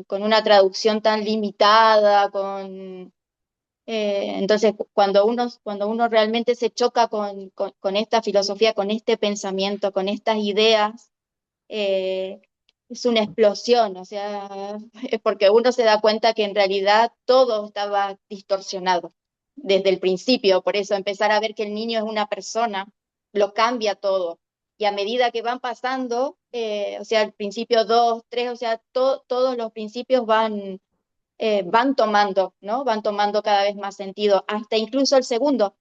con una traducción tan limitada, entonces cuando uno realmente se choca con esta filosofía, con este pensamiento, con estas ideas, eh, es una explosión, o sea, es porque uno se da cuenta que en realidad todo estaba distorsionado desde el principio, por eso empezar a ver que el niño es una persona lo cambia todo. Y a medida que van pasando, o sea, el principio 2 3 o sea, todos los principios van tomando, ¿no? Van tomando cada vez más sentido, hasta incluso el segundo,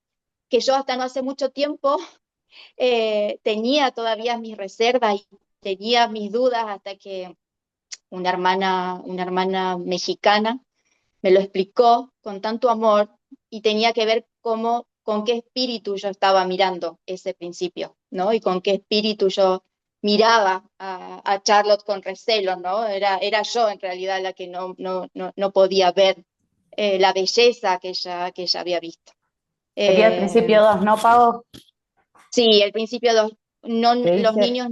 que yo hasta no hace mucho tiempo tenía todavía mis reservas y tenía mis dudas hasta que una hermana mexicana me lo explicó con tanto amor y tenía que ver con qué espíritu yo estaba mirando ese principio, ¿no? Y con qué espíritu yo miraba a Charlotte con recelo, ¿no? Era yo en realidad la que no podía ver la belleza que ella había visto.
Sería el principio 2, ¿no, Pau?
Sí, el principio
Que
los
dice,
niños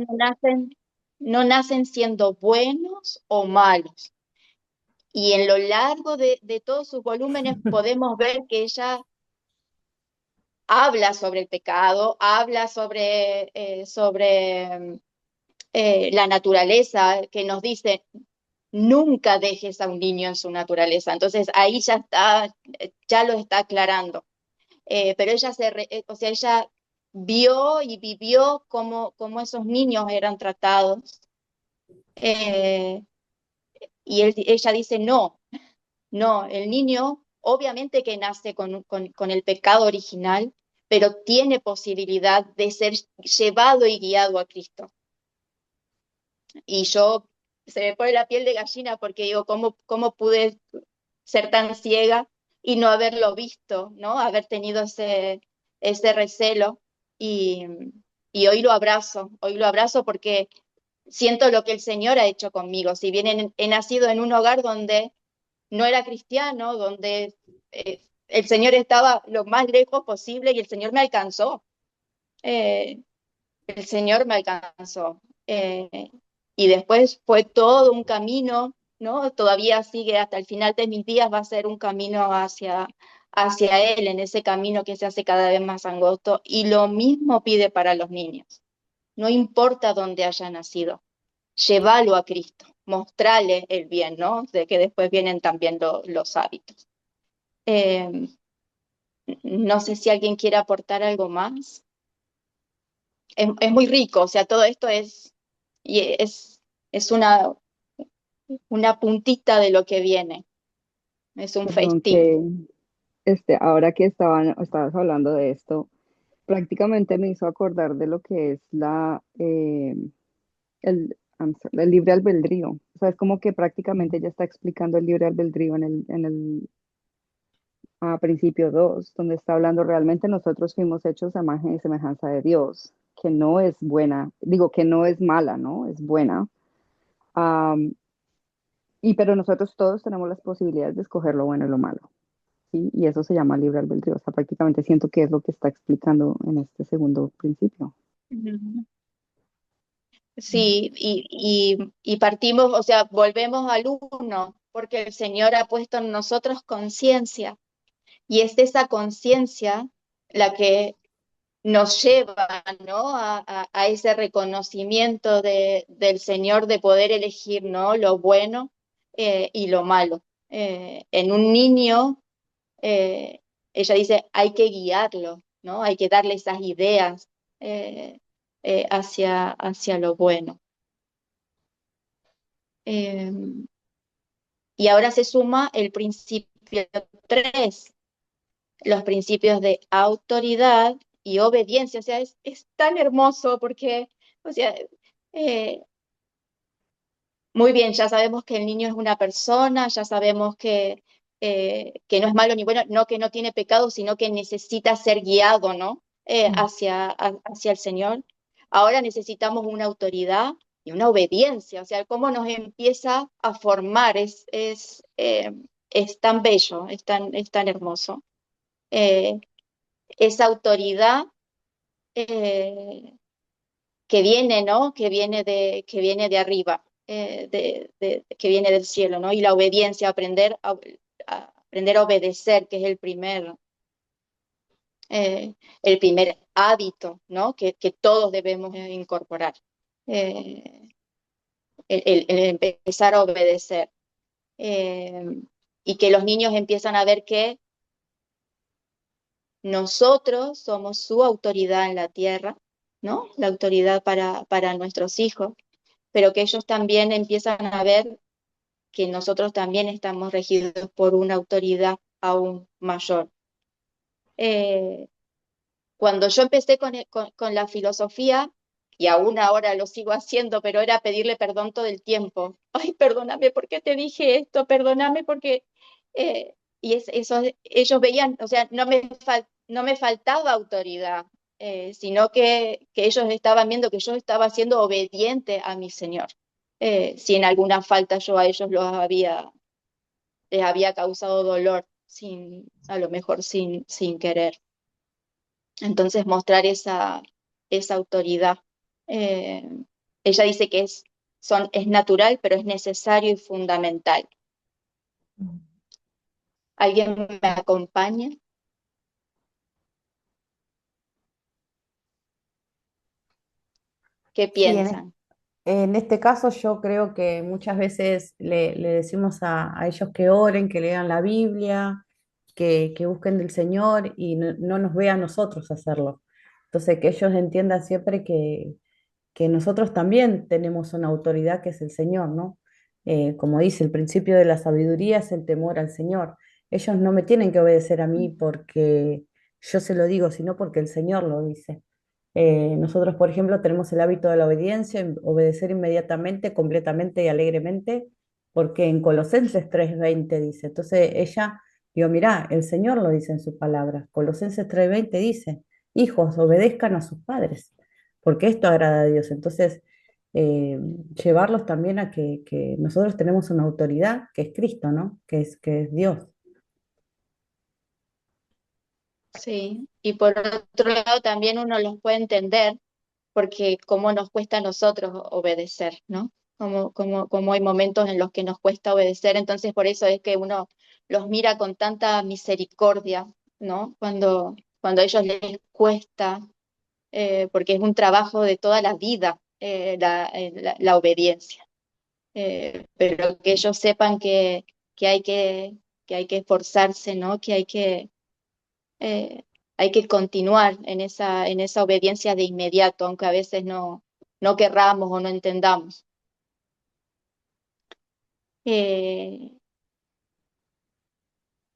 no nacen siendo buenos o malos. Y en lo largo de todos sus volúmenes podemos ver que ella habla sobre el pecado, habla sobre la naturaleza, que nos dice, nunca dejes a un niño en su naturaleza. Entonces ahí ya lo está aclarando. Pero ella o sea, ella vio y vivió cómo esos niños eran tratados. Eh, ella dice, no, el niño obviamente que nace con el pecado original, pero tiene posibilidad de ser llevado y guiado a Cristo. Y se me pone la piel de gallina porque digo, ¿cómo pude ser tan ciega y no haberlo visto, ¿no? Haber tenido ese recelo y, y hoy lo abrazo porque siento lo que el Señor ha hecho conmigo. Si bien he nacido en un hogar donde no era cristiano, donde el Señor estaba lo más lejos posible y el Señor me alcanzó. Eh, el Señor me alcanzó. Y después fue todo un camino, ¿no? Todavía sigue hasta el final de mis días, va a ser un camino hacia Él, en ese camino que se hace cada vez más angosto. Y lo mismo pide para los niños. No importa dónde haya nacido, llévalo a Cristo, mostrarle el bien, ¿no? De que después vienen también los hábitos. Eh, no sé si alguien quiere aportar algo más. Es muy rico, o sea, todo esto y es una puntita de lo que viene, es un
Perdón,
festín.
que ahora que estabas hablando de esto, prácticamente me hizo acordar de lo que es el libre albedrío. O sea, es como que prácticamente ya está explicando el libre albedrío en el principio 2 donde está hablando realmente nosotros fuimos hechos a imagen y semejanza de Dios, que no es buena, digo que no es mala, ¿no? Es buena. Am, pero nosotros todos tenemos las posibilidades de escoger lo bueno y lo malo, ¿sí? Y eso se llama libre albedrío. O sea, prácticamente siento que es lo que está explicando en este segundo principio.
Ujú. Sí, y partimos, o sea, volvemos al uno, porque el Señor ha puesto en nosotros conciencia, y es esa conciencia la que nos lleva, ¿no? A ese reconocimiento del Señor de poder elegir, ¿no? Lo bueno y lo malo. En un niño, eh, ella dice, hay que guiarlo, ¿no? Hay que darle esas ideas eh, hacia lo bueno. Eh, y ahora se suma el principio 3, los principios de autoridad y obediencia. O sea, es tan hermoso porque, o sea, eh, muy bien, ya sabemos que el niño es una persona, ya sabemos que no es malo ni bueno, no que no tiene pecado, sino que necesita ser guiado, ¿no? Hacia el Señor. Ahora necesitamos una autoridad y una obediencia, o sea, cómo nos empieza a formar, es tan bello, es tan hermoso. Eh, esa autoridad eh, que viene, ¿no? Que viene de arriba, que viene del cielo, ¿no? Y la obediencia, aprender a obedecer, que es el primer hábito, ¿no? Que todos debemos incorporar. Eh, el empezar a obedecer. Y que los niños empiezan a ver que nosotros somos su autoridad en la tierra, ¿no? La autoridad para nuestros hijos, pero que ellos también empiezan a ver que nosotros también estamos regidos por una autoridad aún mayor. Eh, Cuando yo empecé con la filosofía, y aún ahora lo sigo haciendo, pero era pedirle perdón todo el tiempo. Ay, perdóname porque te dije esto, perdóname porque... y eso, ellos veían, o sea, no me faltaba autoridad, sino que ellos estaban viendo que yo estaba siendo obediente a mi Señor. Si en alguna falta yo a ellos les había causado dolor, a lo mejor sin querer. Entonces mostrar esa autoridad. Eh, Ella dice que es natural, pero es necesario y fundamental. ¿Alguien me acompaña? ¿Qué
Sí,
piensan?
en este caso yo creo que muchas veces le decimos a ellos que oren, que lean la Biblia, que busquen del Señor y no nos vean a nosotros hacerlo. Entonces, que ellos entiendan siempre que nosotros también tenemos una autoridad que es el Señor, ¿no? Como dice, el principio de la sabiduría es el temor al Señor. Ellos no me tienen que obedecer a mí porque yo se lo digo, sino porque el Señor lo dice. Nosotros, por ejemplo, tenemos el hábito de la obediencia, obedecer inmediatamente, completamente y alegremente, porque en Colosenses 3:20 dice. Entonces ella, digo, mirá, el Señor lo dice en su palabra. Colosenses 3:20 dice, hijos, obedezcan a sus padres, porque esto agrada a Dios. Entonces, eh, llevarlos también a que nosotros tenemos una autoridad, que es Cristo, ¿no? Que es Dios.
Sí, y por otro lado también uno los puede entender porque cómo nos cuesta a nosotros obedecer, ¿no? Como hay momentos en los que nos cuesta obedecer, entonces por eso es que uno los mira con tanta misericordia, ¿no? Cuando a ellos les cuesta, porque es un trabajo de toda la vida, la obediencia. Pero que ellos sepan que hay que hay que esforzarse, ¿no? Que hay que continuar en esa obediencia de inmediato, aunque a veces no querramos o no entendamos. Eh,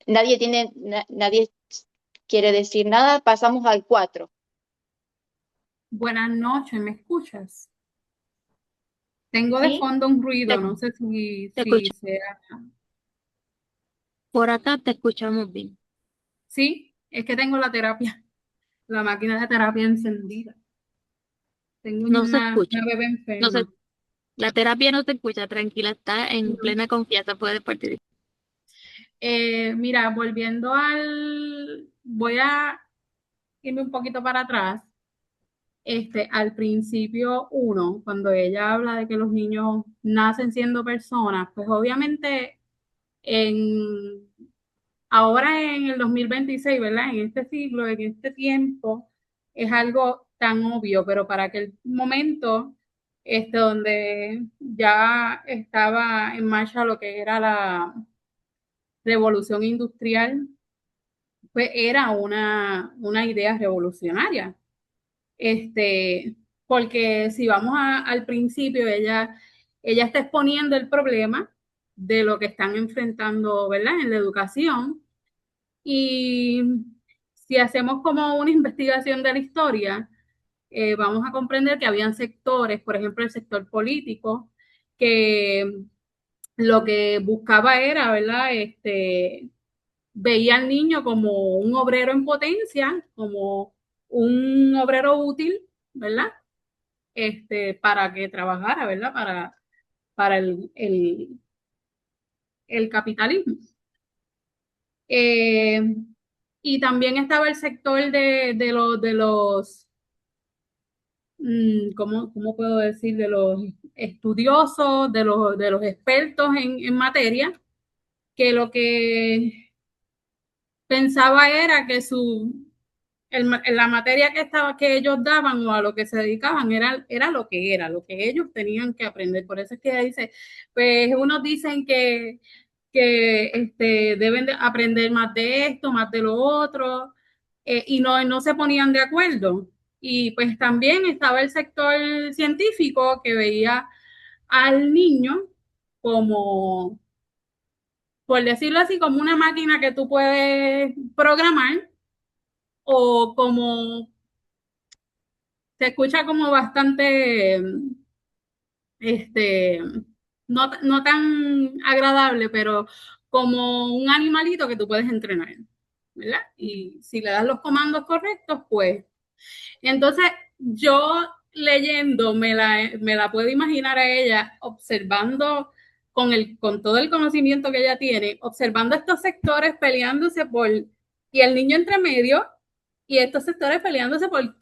nadie quiere decir nada, pasamos al 4.
Buenas noches, ¿me escuchas? Tengo de
¿Sí?
fondo un ruido,
Te,
no sé si
te escucho.
sea.
Por acá te escuchamos bien.
Sí, es que tengo la máquina de terapia encendida. Tengo
No se
una
escucha.
bebé
No se,
enferma.
la terapia no se escucha, tranquila, está en
No.
plena confianza, puedes participar.
Mira, voy a irme un poquito para atrás. Al principio uno, cuando ella habla de que los niños nacen siendo personas, pues obviamente en, ahora en el 2026, ¿verdad? En este siglo, en este tiempo, es algo tan obvio, pero para aquel momento, donde ya estaba en marcha lo que era la revolución industrial, pues era una idea revolucionaria. Porque si vamos al principio, ella está exponiendo el problema de lo que están enfrentando, ¿verdad? En la educación. Y si hacemos como una investigación de la historia, vamos a comprender que habían sectores, por ejemplo, el sector político, que lo que buscaba era, ¿verdad? Veía al niño como un obrero en potencia, como un obrero útil, ¿verdad? Para que trabajara, ¿verdad? Para el capitalismo. Eh, y también estaba el sector de los ¿cómo puedo decir? De los estudiosos, de los expertos en materia, que lo que pensaba era que la materia que ellos daban o a lo que se dedicaban era lo que ellos tenían que aprender. Por eso es que ella dice, pues unos dicen que deben de aprender más de esto, más de lo otro, y no se ponían de acuerdo. Y pues también estaba el sector científico que veía al niño como, por decirlo así, como una máquina que tú puedes programar o como se escucha como bastante, este, no tan agradable, pero como un animalito que tú puedes entrenar, ¿verdad? Y si le das los comandos correctos, pues. Entonces, yo leyendo, me la puedo imaginar a ella observando con todo el conocimiento que ella tiene, observando estos sectores peleándose y el niño entre medio, y estos sectores peleándose por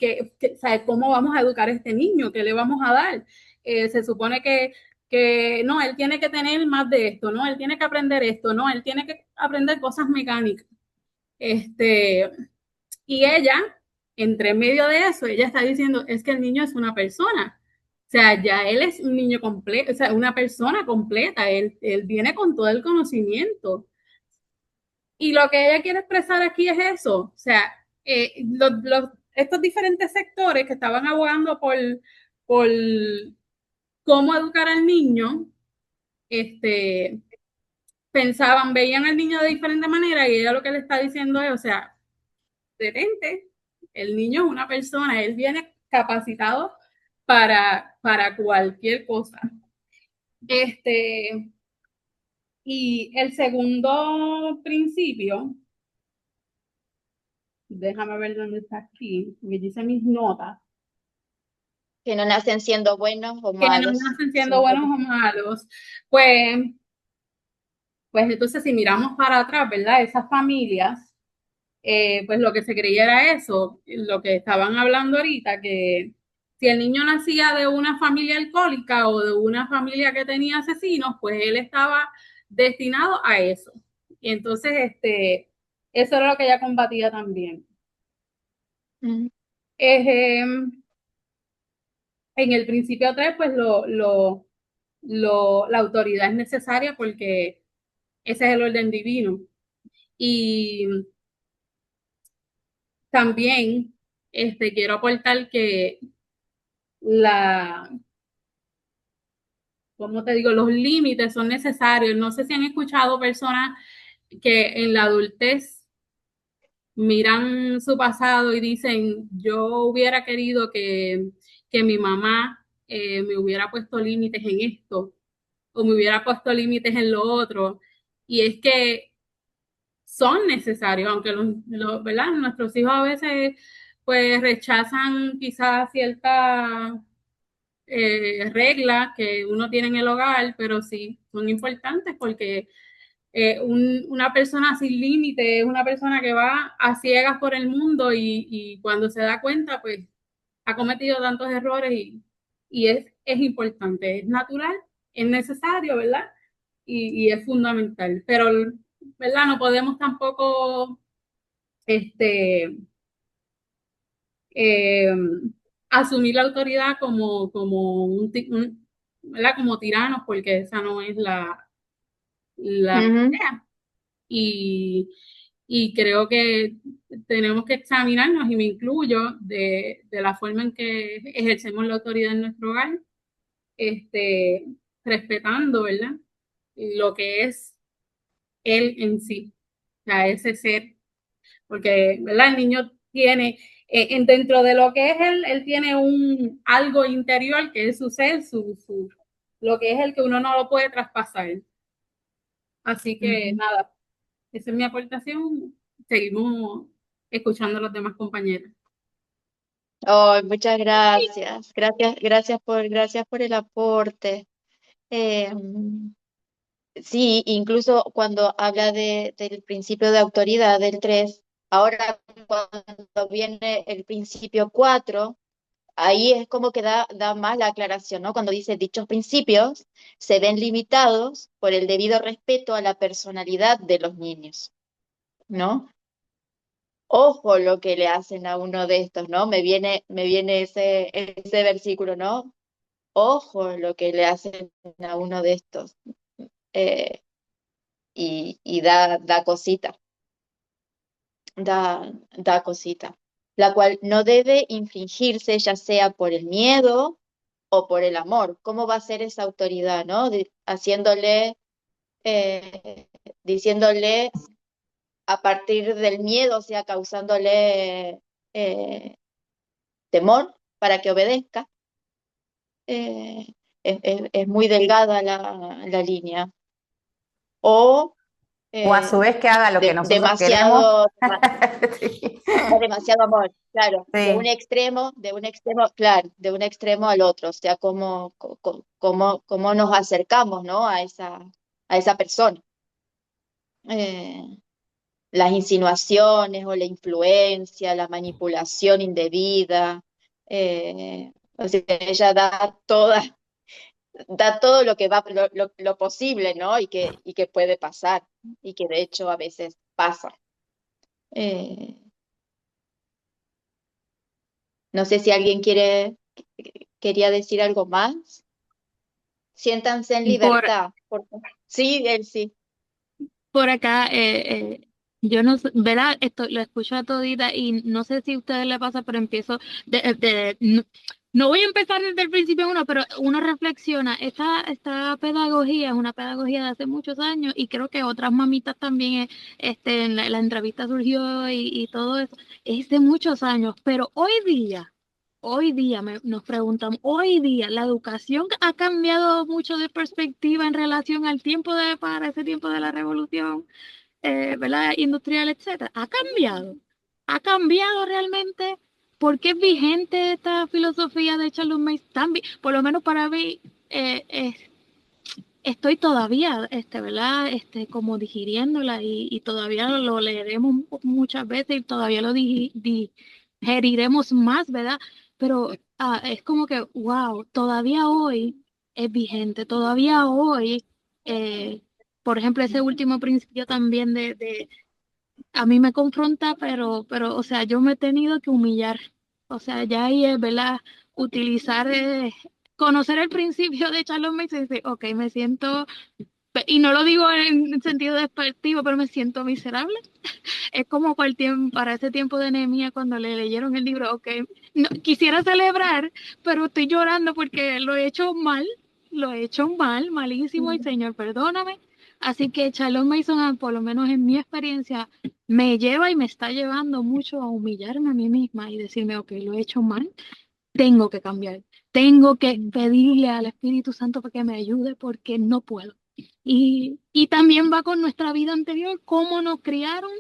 ¿sabes? ¿Cómo vamos a educar a este niño? ¿Qué le vamos a dar? Se supone que no, él tiene que tener más de esto, no, él tiene que aprender esto, no, él tiene que aprender cosas mecánicas. Y ella, entre medio de eso, ella está diciendo, es que el niño es una persona. O sea, ya él es un niño completo, o sea, una persona completa, él viene con todo el conocimiento. Y lo que ella quiere expresar aquí es eso, o sea, estos diferentes sectores que estaban abogando por cómo educar al niño, pensaban, veían al niño de diferente manera y ella lo que le está diciendo es, o sea, detente, el niño es una persona, él viene capacitado para cualquier cosa. Y el segundo principio, déjame ver dónde está aquí, porque dice mis notas.
Que no nacen siendo buenos o
que no
malos.
nacen siendo buenos o malos. Pues, pues entonces si miramos para atrás, ¿verdad? Esas familias, pues lo que se creía era eso, lo que estaban hablando ahorita, que si el niño nacía de una familia alcohólica o de una familia que tenía asesinos, pues él estaba destinado a eso. Y entonces, eso era lo que ella combatía también.
Mm.
En el principio 3, pues la autoridad es necesaria porque ese es el orden divino. Y también quiero aportar que ¿cómo te digo? Los límites son necesarios. No sé si han escuchado personas que en la adultez miran su pasado y dicen, yo hubiera querido que mi mamá me hubiera puesto límites en esto o me hubiera puesto límites en lo otro. Y es que son necesarios, aunque ¿verdad? Nuestros hijos a veces pues rechazan quizás ciertas reglas que uno tiene en el hogar, pero sí son importantes porque una persona sin límite es una persona que va a ciegas por el mundo y cuando se da cuenta, pues ha cometido tantos errores y es importante, es natural, es necesario, ¿verdad? Y es fundamental. Pero, ¿verdad? No podemos tampoco eh, asumir la autoridad ¿verdad? Como tiranos, porque esa no es la
Ujú.
idea. Y, y creo que tenemos que examinarnos, y me incluyo, de la forma en que ejercemos la autoridad en nuestro hogar, respetando, ¿verdad? Lo que es él en sí, o sea, ese ser, porque, ¿verdad? El niño tiene, dentro de lo que es él tiene algo interior que es su ser, lo que es el que uno no lo puede traspasar. Así que
Ujú.
nada, esa es mi aportación. Seguimos escuchando a los demás compañeros.
Oh, muchas gracias. Gracias por el aporte. Eh, sí, incluso cuando habla del principio de autoridad del 3, ahora cuando viene el principio 4, ahí es como que da más la aclaración, ¿no? Cuando dice dichos principios se ven limitados por el debido respeto a la personalidad de los niños, ¿no? Ojo lo que le hacen a uno de estos, ¿no? Me viene ese versículo, ¿no? Ojo lo que le hacen a uno de estos. Eh, y da cosita, da cosita, la cual no debe infringirse ya sea por el miedo o por el amor. ¿Cómo va a ser esa autoridad, no? Haciéndole, diciéndole a partir del miedo, o sea, causándole temor para que obedezca. eh, es muy delgada la línea. O
O a su vez que haga lo que nosotros queremos.
demasiado,
Sí.
demasiado amor, claro,
Sí.
claro, de un extremo al otro, o sea, cómo nos acercamos, ¿no? A esa persona. Eh, las insinuaciones o la influencia, la manipulación indebida, o sea, ella da todo lo que lo posible, ¿no? Y que puede pasar, y que de hecho a veces pasa. Eh, no sé si alguien quería decir algo más. Siéntanse en
Por,
libertad. Sí, él sí.
por acá, yo no sé, ¿verdad? Esto lo escucho a todita y no sé si a ustedes les pasa, pero empiezo no voy a empezar desde el principio uno, pero uno reflexiona. Esta pedagogía es una pedagogía de hace muchos años y creo que otras mamitas también, en la entrevista surgió y todo eso, es de muchos años, pero hoy día nos preguntamos, hoy día la educación ha cambiado mucho de perspectiva en relación al para ese tiempo de la revolución, ¿verdad? Industrial, etcétera. Ha cambiado realmente. ¿por qué es vigente esta filosofía de Charles Mace? Por lo menos para mí, estoy todavía, ¿verdad? Como digiriéndola y todavía lo leeremos muchas veces y todavía lo digeriremos más, ¿verdad? Pero es como que, wow, todavía hoy es vigente, todavía hoy, eh, por ejemplo, ese último principio también a mí me confronta, o sea, yo me he tenido que humillar. O sea, ya ahí es, ¿verdad? Utilizar, conocer el principio de Charles Mason y decir, ok, me siento, y no lo digo en sentido despectivo, pero me siento miserable. Es como para ese tiempo de Nehemías cuando le leyeron el libro, ok, no, quisiera celebrar, pero estoy llorando porque lo he hecho mal, malísimo, y Señor, perdóname. Así que Charles Mason, por lo menos en mi experiencia, me lleva y me está llevando mucho a humillarme a mí misma y decirme, ok, lo he hecho mal, tengo que cambiar, tengo que pedirle al Espíritu Santo para que me ayude porque no puedo. Y también va con nuestra vida anterior, cómo nos criaron.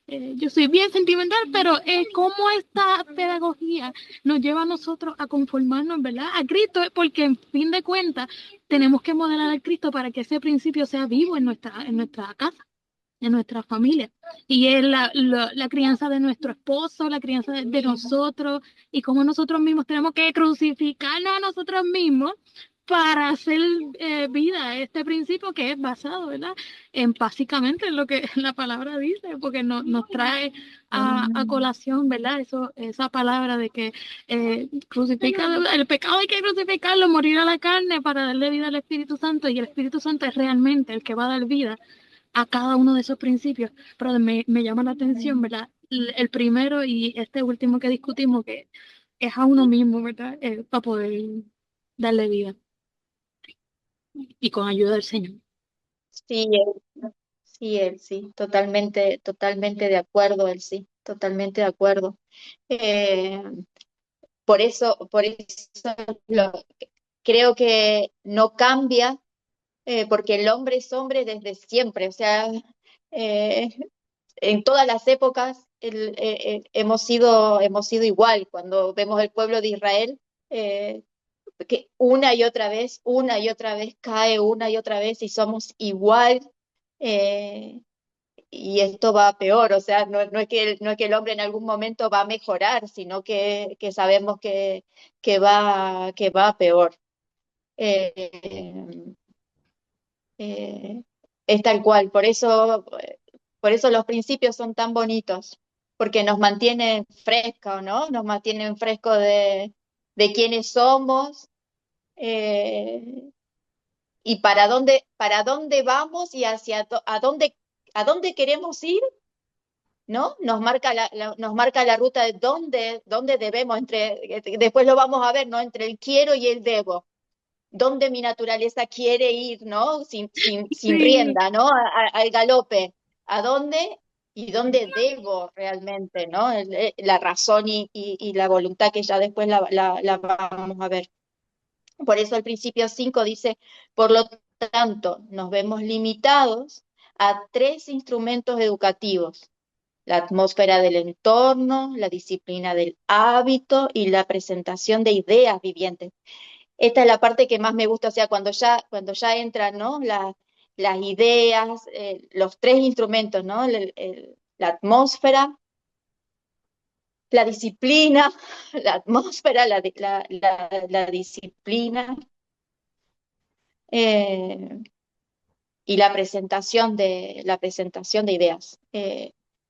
Yo soy bien sentimental, pero cómo esta pedagogía nos lleva a nosotros a conformarnos, ¿verdad? A Cristo, porque en fin de cuentas tenemos que modelar a Cristo para que ese principio sea vivo en nuestra casa, en nuestra familia. Y es la crianza de nuestro esposo, la crianza de nosotros, y cómo nosotros mismos tenemos que crucificarnos a nosotros mismos para hacer vida este principio que es basado, ¿verdad? En básicamente lo que la palabra dice, porque nos trae a colación, ¿verdad? Esa palabra de que crucificar el pecado hay que crucificarlo, morir a la carne para darle vida al Espíritu Santo, y el Espíritu Santo es realmente el que va a dar vida a cada uno de esos principios. Pero me llama la atención, ¿verdad? El primero y este último que discutimos, que es a uno mismo, ¿verdad? Para poder darle vida y con ayuda del Señor.
Sí, sí, totalmente, totalmente de acuerdo, él sí, totalmente de acuerdo. Eh, por eso lo- creo que no cambia, porque el hombre es hombre desde siempre, o sea, eh, en todas las épocas hemos sido igual. Cuando vemos el pueblo de Israel, eh, que una y otra vez cae, una y otra vez, y somos igual. eh, y esto va a peor, o sea, no es que el hombre en algún momento va a mejorar, sino que sabemos que va a peor. Eh, eh, es tal cual, por eso los principios son tan bonitos, porque nos mantienen frescos, ¿no? Nos mantienen frescos de quiénes somos, eh, y para dónde vamos y a dónde queremos ir, ¿no? Nos marca la ruta de dónde debemos, después lo vamos a ver, ¿no? Entre el quiero y el debo. Dónde mi naturaleza quiere ir, ¿no? Sin
Sí,
rienda, ¿no? Al galope. ¿A dónde? Y dónde debo realmente, ¿no? La razón y la voluntad, que ya después la vamos a ver. Por eso el principio 5 dice, por lo tanto, nos vemos limitados a tres instrumentos educativos: la atmósfera del entorno, la disciplina del hábito y la presentación de ideas vivientes. Esta es la parte que más me gusta, o sea, cuando ya entran, ¿no? Las ideas, los tres instrumentos, ¿no? La atmósfera, la disciplina, la atmósfera, la disciplina, eh, y la presentación de ideas.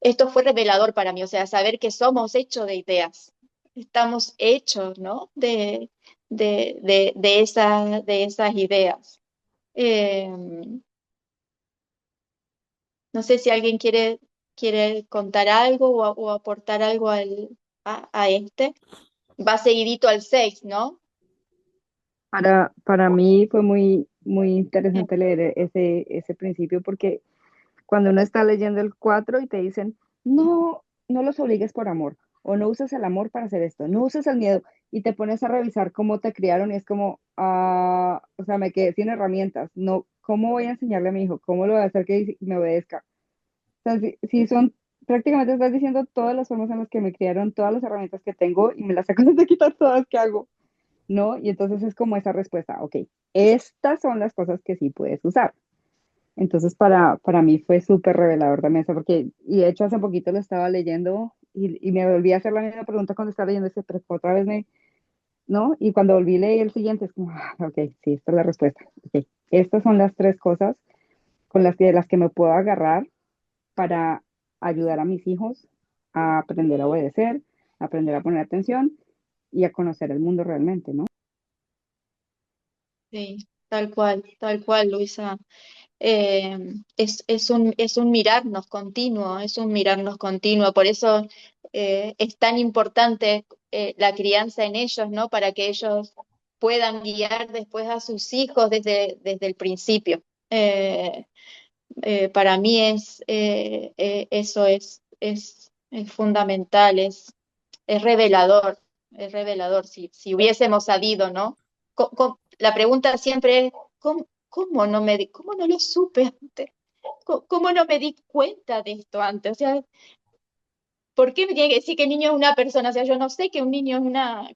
Esto fue revelador para mí, o sea, saber que somos hechos de ideas, estamos hechos, ¿no? De esas ideas. Eh, no sé si alguien quiere contar algo o aportar algo a este. Va seguidito al 6, ¿no?
Para mí fue muy, muy interesante leer ese principio porque cuando uno está leyendo el 4 y te dicen, no, no los obligues por amor, o no uses el amor para hacer esto, no uses el miedo, y te pones a revisar cómo te criaron y es como, o sea, me quedé sin herramientas, no, ¿cómo voy a enseñarle a mi hijo? ¿Cómo lo voy a hacer que me obedezca? O sea, sí son prácticamente estás diciendo todas las formas en las que me criaron, todas las herramientas que tengo y me las acabas de quitar todas que hago, ¿no? Y entonces es como esa respuesta, ok, estas son las cosas que sí puedes usar. Entonces para mí fue súper revelador también eso, porque, y de hecho hace poquito lo estaba leyendo y me volví a hacer la misma pregunta cuando estaba leyendo ese, pero otra vez me, ¿no? Y cuando volví a leer el siguiente, es como, ok, sí, esta es la respuesta. Ok, estas son las tres cosas con las que me puedo agarrar para ayudar a mis hijos a aprender a obedecer, a aprender a poner atención y a conocer el mundo realmente, ¿no?
Sí, tal cual, Luisa. Es un mirarnos continuo, es un mirarnos continuo. Por eso es tan importante la crianza en ellos, ¿no? Para que ellos puedan guiar después a sus hijos desde el principio. Para mí eso es fundamental, es revelador. Si hubiésemos sabido, ¿no? La pregunta siempre es, ¿cómo no lo supe antes? ¿Cómo no me di cuenta de esto antes? O sea, ¿por qué me tiene que decir que el niño es una persona? O sea, yo no sé que un niño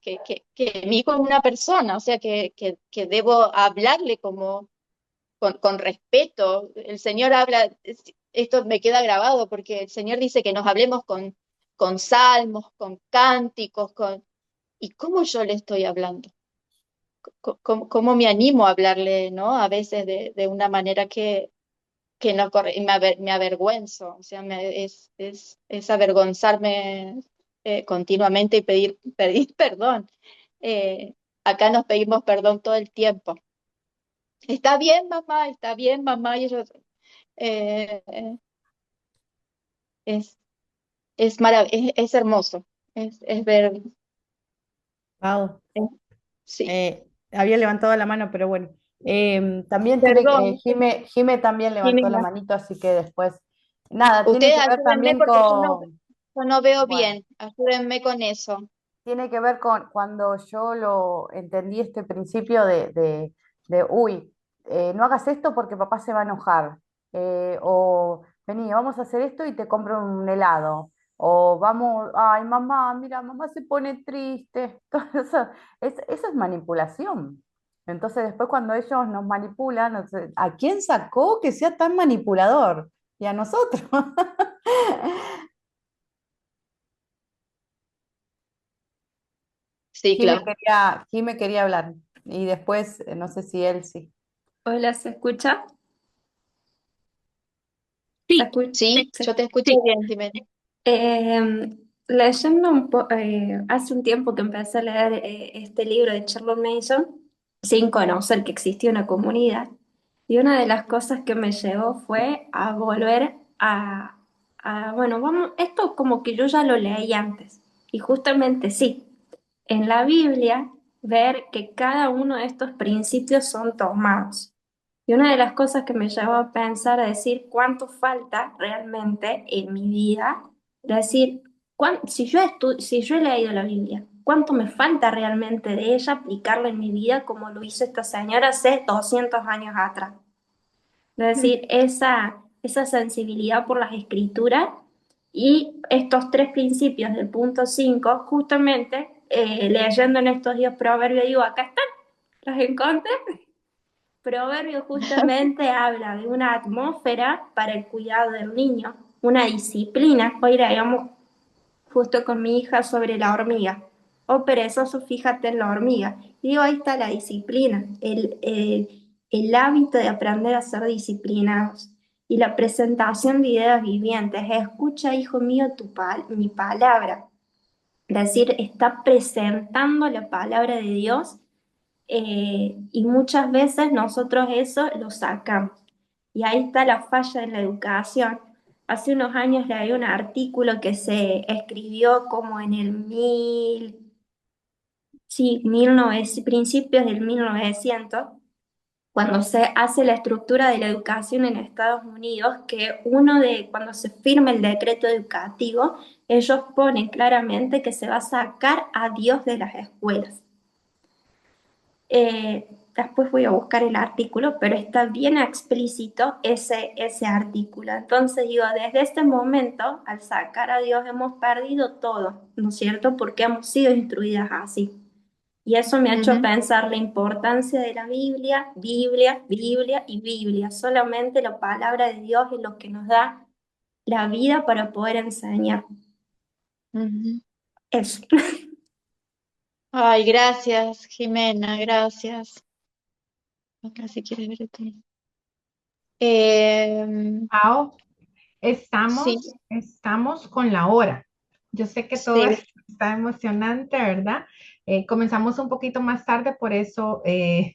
es que mi hijo es una persona, o sea, que debo hablarle con respeto. El Señor habla, esto me queda grabado porque el Señor dice que nos hablemos con salmos, con cánticos, ¿y cómo yo le estoy hablando? ¿Cómo me animo a hablarle, ¿no? A veces de una manera que no me avergüenzo, o sea, es avergonzarme continuamente y pedir perdón. Acá nos pedimos perdón todo el tiempo. Está bien, mamá, y ellos, eh, es, es hermoso, es ver,
Pau,
eh, sí,
había levantado la mano, pero bueno. También
perdón,
Jime también levantó la
Jimena.
manito, así que después, nada, tiene
Ustedes
que ver
ayúdenme
también
porque
con,
yo no veo
bueno,
bien, ayúdenme con eso.
tiene que ver con cuando yo lo entendí este principio uy, no hagas esto porque papá se va a enojar, o vení, vamos a hacer esto y te compro un helado, o vamos, ay mamá, mira, mamá se pone triste, todo eso, eso es manipulación. Entonces después cuando ellos nos manipulan, ¿a quién sacó que sea tan manipulador? Y a nosotros.
Sí, claro.
Jime quería hablar y después, no sé si él sí.
Hola, ¿se escucha? ¿Se
Sí,
escucha?
Sí, yo te escucho
sí.
bien, Jimena.
Leyendo hace un tiempo que empecé a leer este libro de Charlotte Mason, sin conocer que existía una comunidad, y una de las cosas que me llevó fue a volver bueno, vamos, esto como que yo ya lo leí antes, y justamente sí, en la Biblia, ver que cada uno de estos principios son tomados. Y una de las cosas que me llevó a pensar, a decir cuánto falta realmente en mi vida, decir, si yo he leído la Biblia, cuánto me falta realmente de ella aplicarla en mi vida como lo hizo esta señora hace 200 años atrás. Es decir, esa sensibilidad por las escrituras y estos tres principios del punto 5 justamente leyendo en estos días Proverbios, digo, acá están, los encontré. Proverbio justamente habla de una atmósfera para el cuidado del niño, una disciplina. Hoy leíamos justo con mi hija sobre la hormiga. Oh, perezoso, fíjate en la hormiga. Y digo, ahí está la disciplina, el hábito de aprender a ser disciplinados. Y la presentación de ideas vivientes. Escucha, hijo mío, mi palabra. Es decir, está presentando la palabra de Dios y muchas veces nosotros eso lo sacamos. Y ahí está la falla en la educación. Hace unos años leí un artículo que se escribió como en el sí, 1900, principios del 1900, cuando se hace la estructura de la educación en Estados Unidos, que cuando se firma el decreto educativo, ellos ponen claramente que se va a sacar a Dios de las escuelas. después voy a buscar el artículo, pero está bien explícito ese artículo. Entonces digo, desde este momento, al sacar a Dios, hemos perdido todo, ¿no es cierto? Porque hemos sido instruidas así. Y eso me ha hecho pensar la importancia de la Biblia, Biblia, Biblia y Biblia. Solamente la palabra de Dios es lo que nos da la vida para poder enseñar. Eso.
Ay, gracias, Jimena, gracias. Acá si quieres ver esto.
Pau,
Sí,
estamos con la hora. Yo sé que todo
sí.
está emocionante, ¿verdad? Comenzamos un poquito más tarde, por eso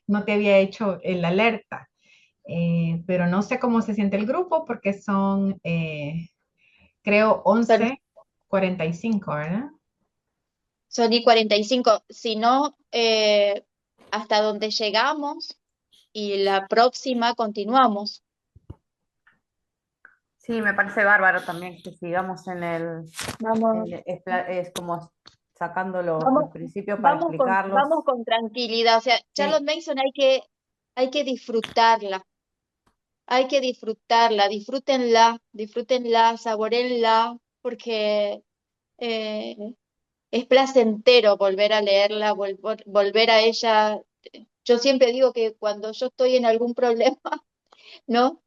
no te había hecho el alerta. Pero no sé cómo se siente el grupo porque son, creo,
Son,
11:45, ¿verdad?
son y 45. Si no, hasta donde llegamos y la próxima continuamos.
Sí, me parece bárbaro también que sigamos en el,
Vamos,
es como sacando los
vamos,
principios para explicarlos.
vamos con tranquilidad. O sea, Charlotte Mason hay que disfrutarla. Hay que disfrutarla, disfrútenla, saborenla, porque eh, es placentero volver a leerla, volver a ella. Yo siempre digo que cuando yo estoy en algún problema, ¿no?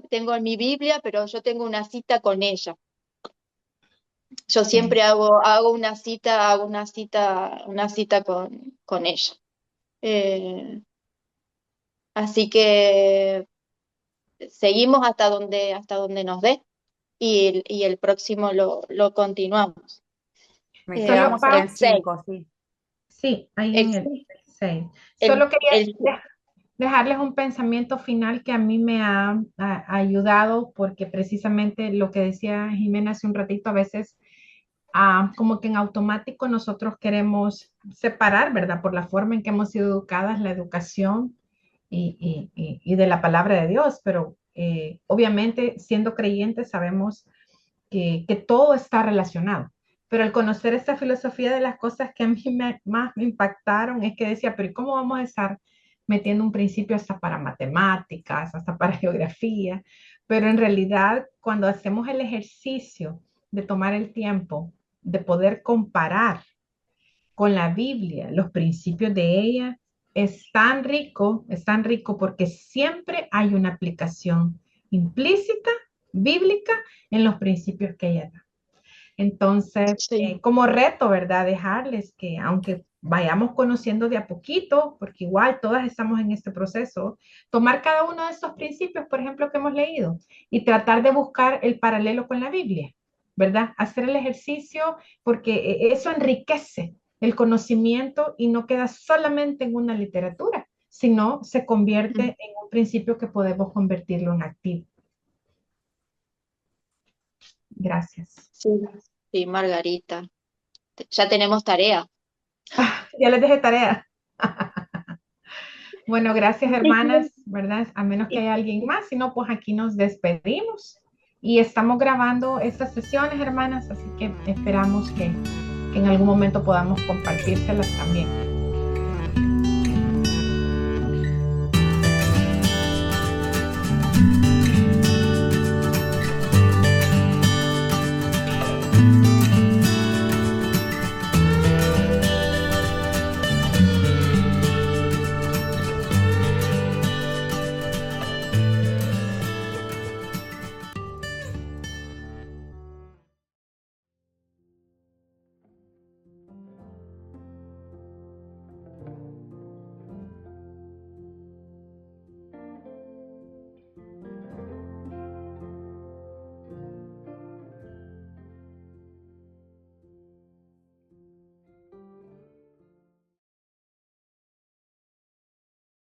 Tengo mi Biblia, pero yo tengo una cita con ella. Yo siempre hago una cita con ella. Así que seguimos hasta donde nos dé y el próximo lo continuamos.
Me
Solo,
quedamos en
Pau,
el 5, sí.
sí, ahí
El,
en el 6.
el,
Solo quería
el-
dejarles un pensamiento final que a mí me ha ayudado porque precisamente lo que decía Jimena hace un ratito, a veces como que en automático nosotros queremos separar, ¿verdad? Por la forma en que hemos sido educadas, la educación y de la palabra de Dios, pero obviamente siendo creyentes sabemos que todo está relacionado. Pero al conocer esta filosofía de las cosas que a mí más me impactaron es que decía, pero ¿cómo vamos a estar metiendo un principio hasta para matemáticas, hasta para geografía? Pero en realidad, cuando hacemos el ejercicio de tomar el tiempo, de poder comparar con la Biblia, los principios de ella, es tan rico porque siempre hay una aplicación implícita, bíblica, en los principios que ella da. Entonces,
sí,
como reto, ¿verdad? Dejarles que aunque vayamos conociendo de a poquito, porque igual todas estamos en este proceso, tomar cada uno de estos principios, por ejemplo, que hemos leído, y tratar de buscar el paralelo con la Biblia, ¿verdad? Hacer el ejercicio porque eso enriquece el conocimiento y no queda solamente en una literatura, sino se convierte en un principio que podemos convertirlo en activo. Gracias.
sí, sí, Margarita. Ya tenemos tarea.
Ya les dejé tarea. Bueno, gracias hermanas, ¿verdad? A menos que haya alguien más, si no, pues aquí nos despedimos y estamos grabando estas sesiones, hermanas, así que esperamos que en algún momento podamos compartírselas también.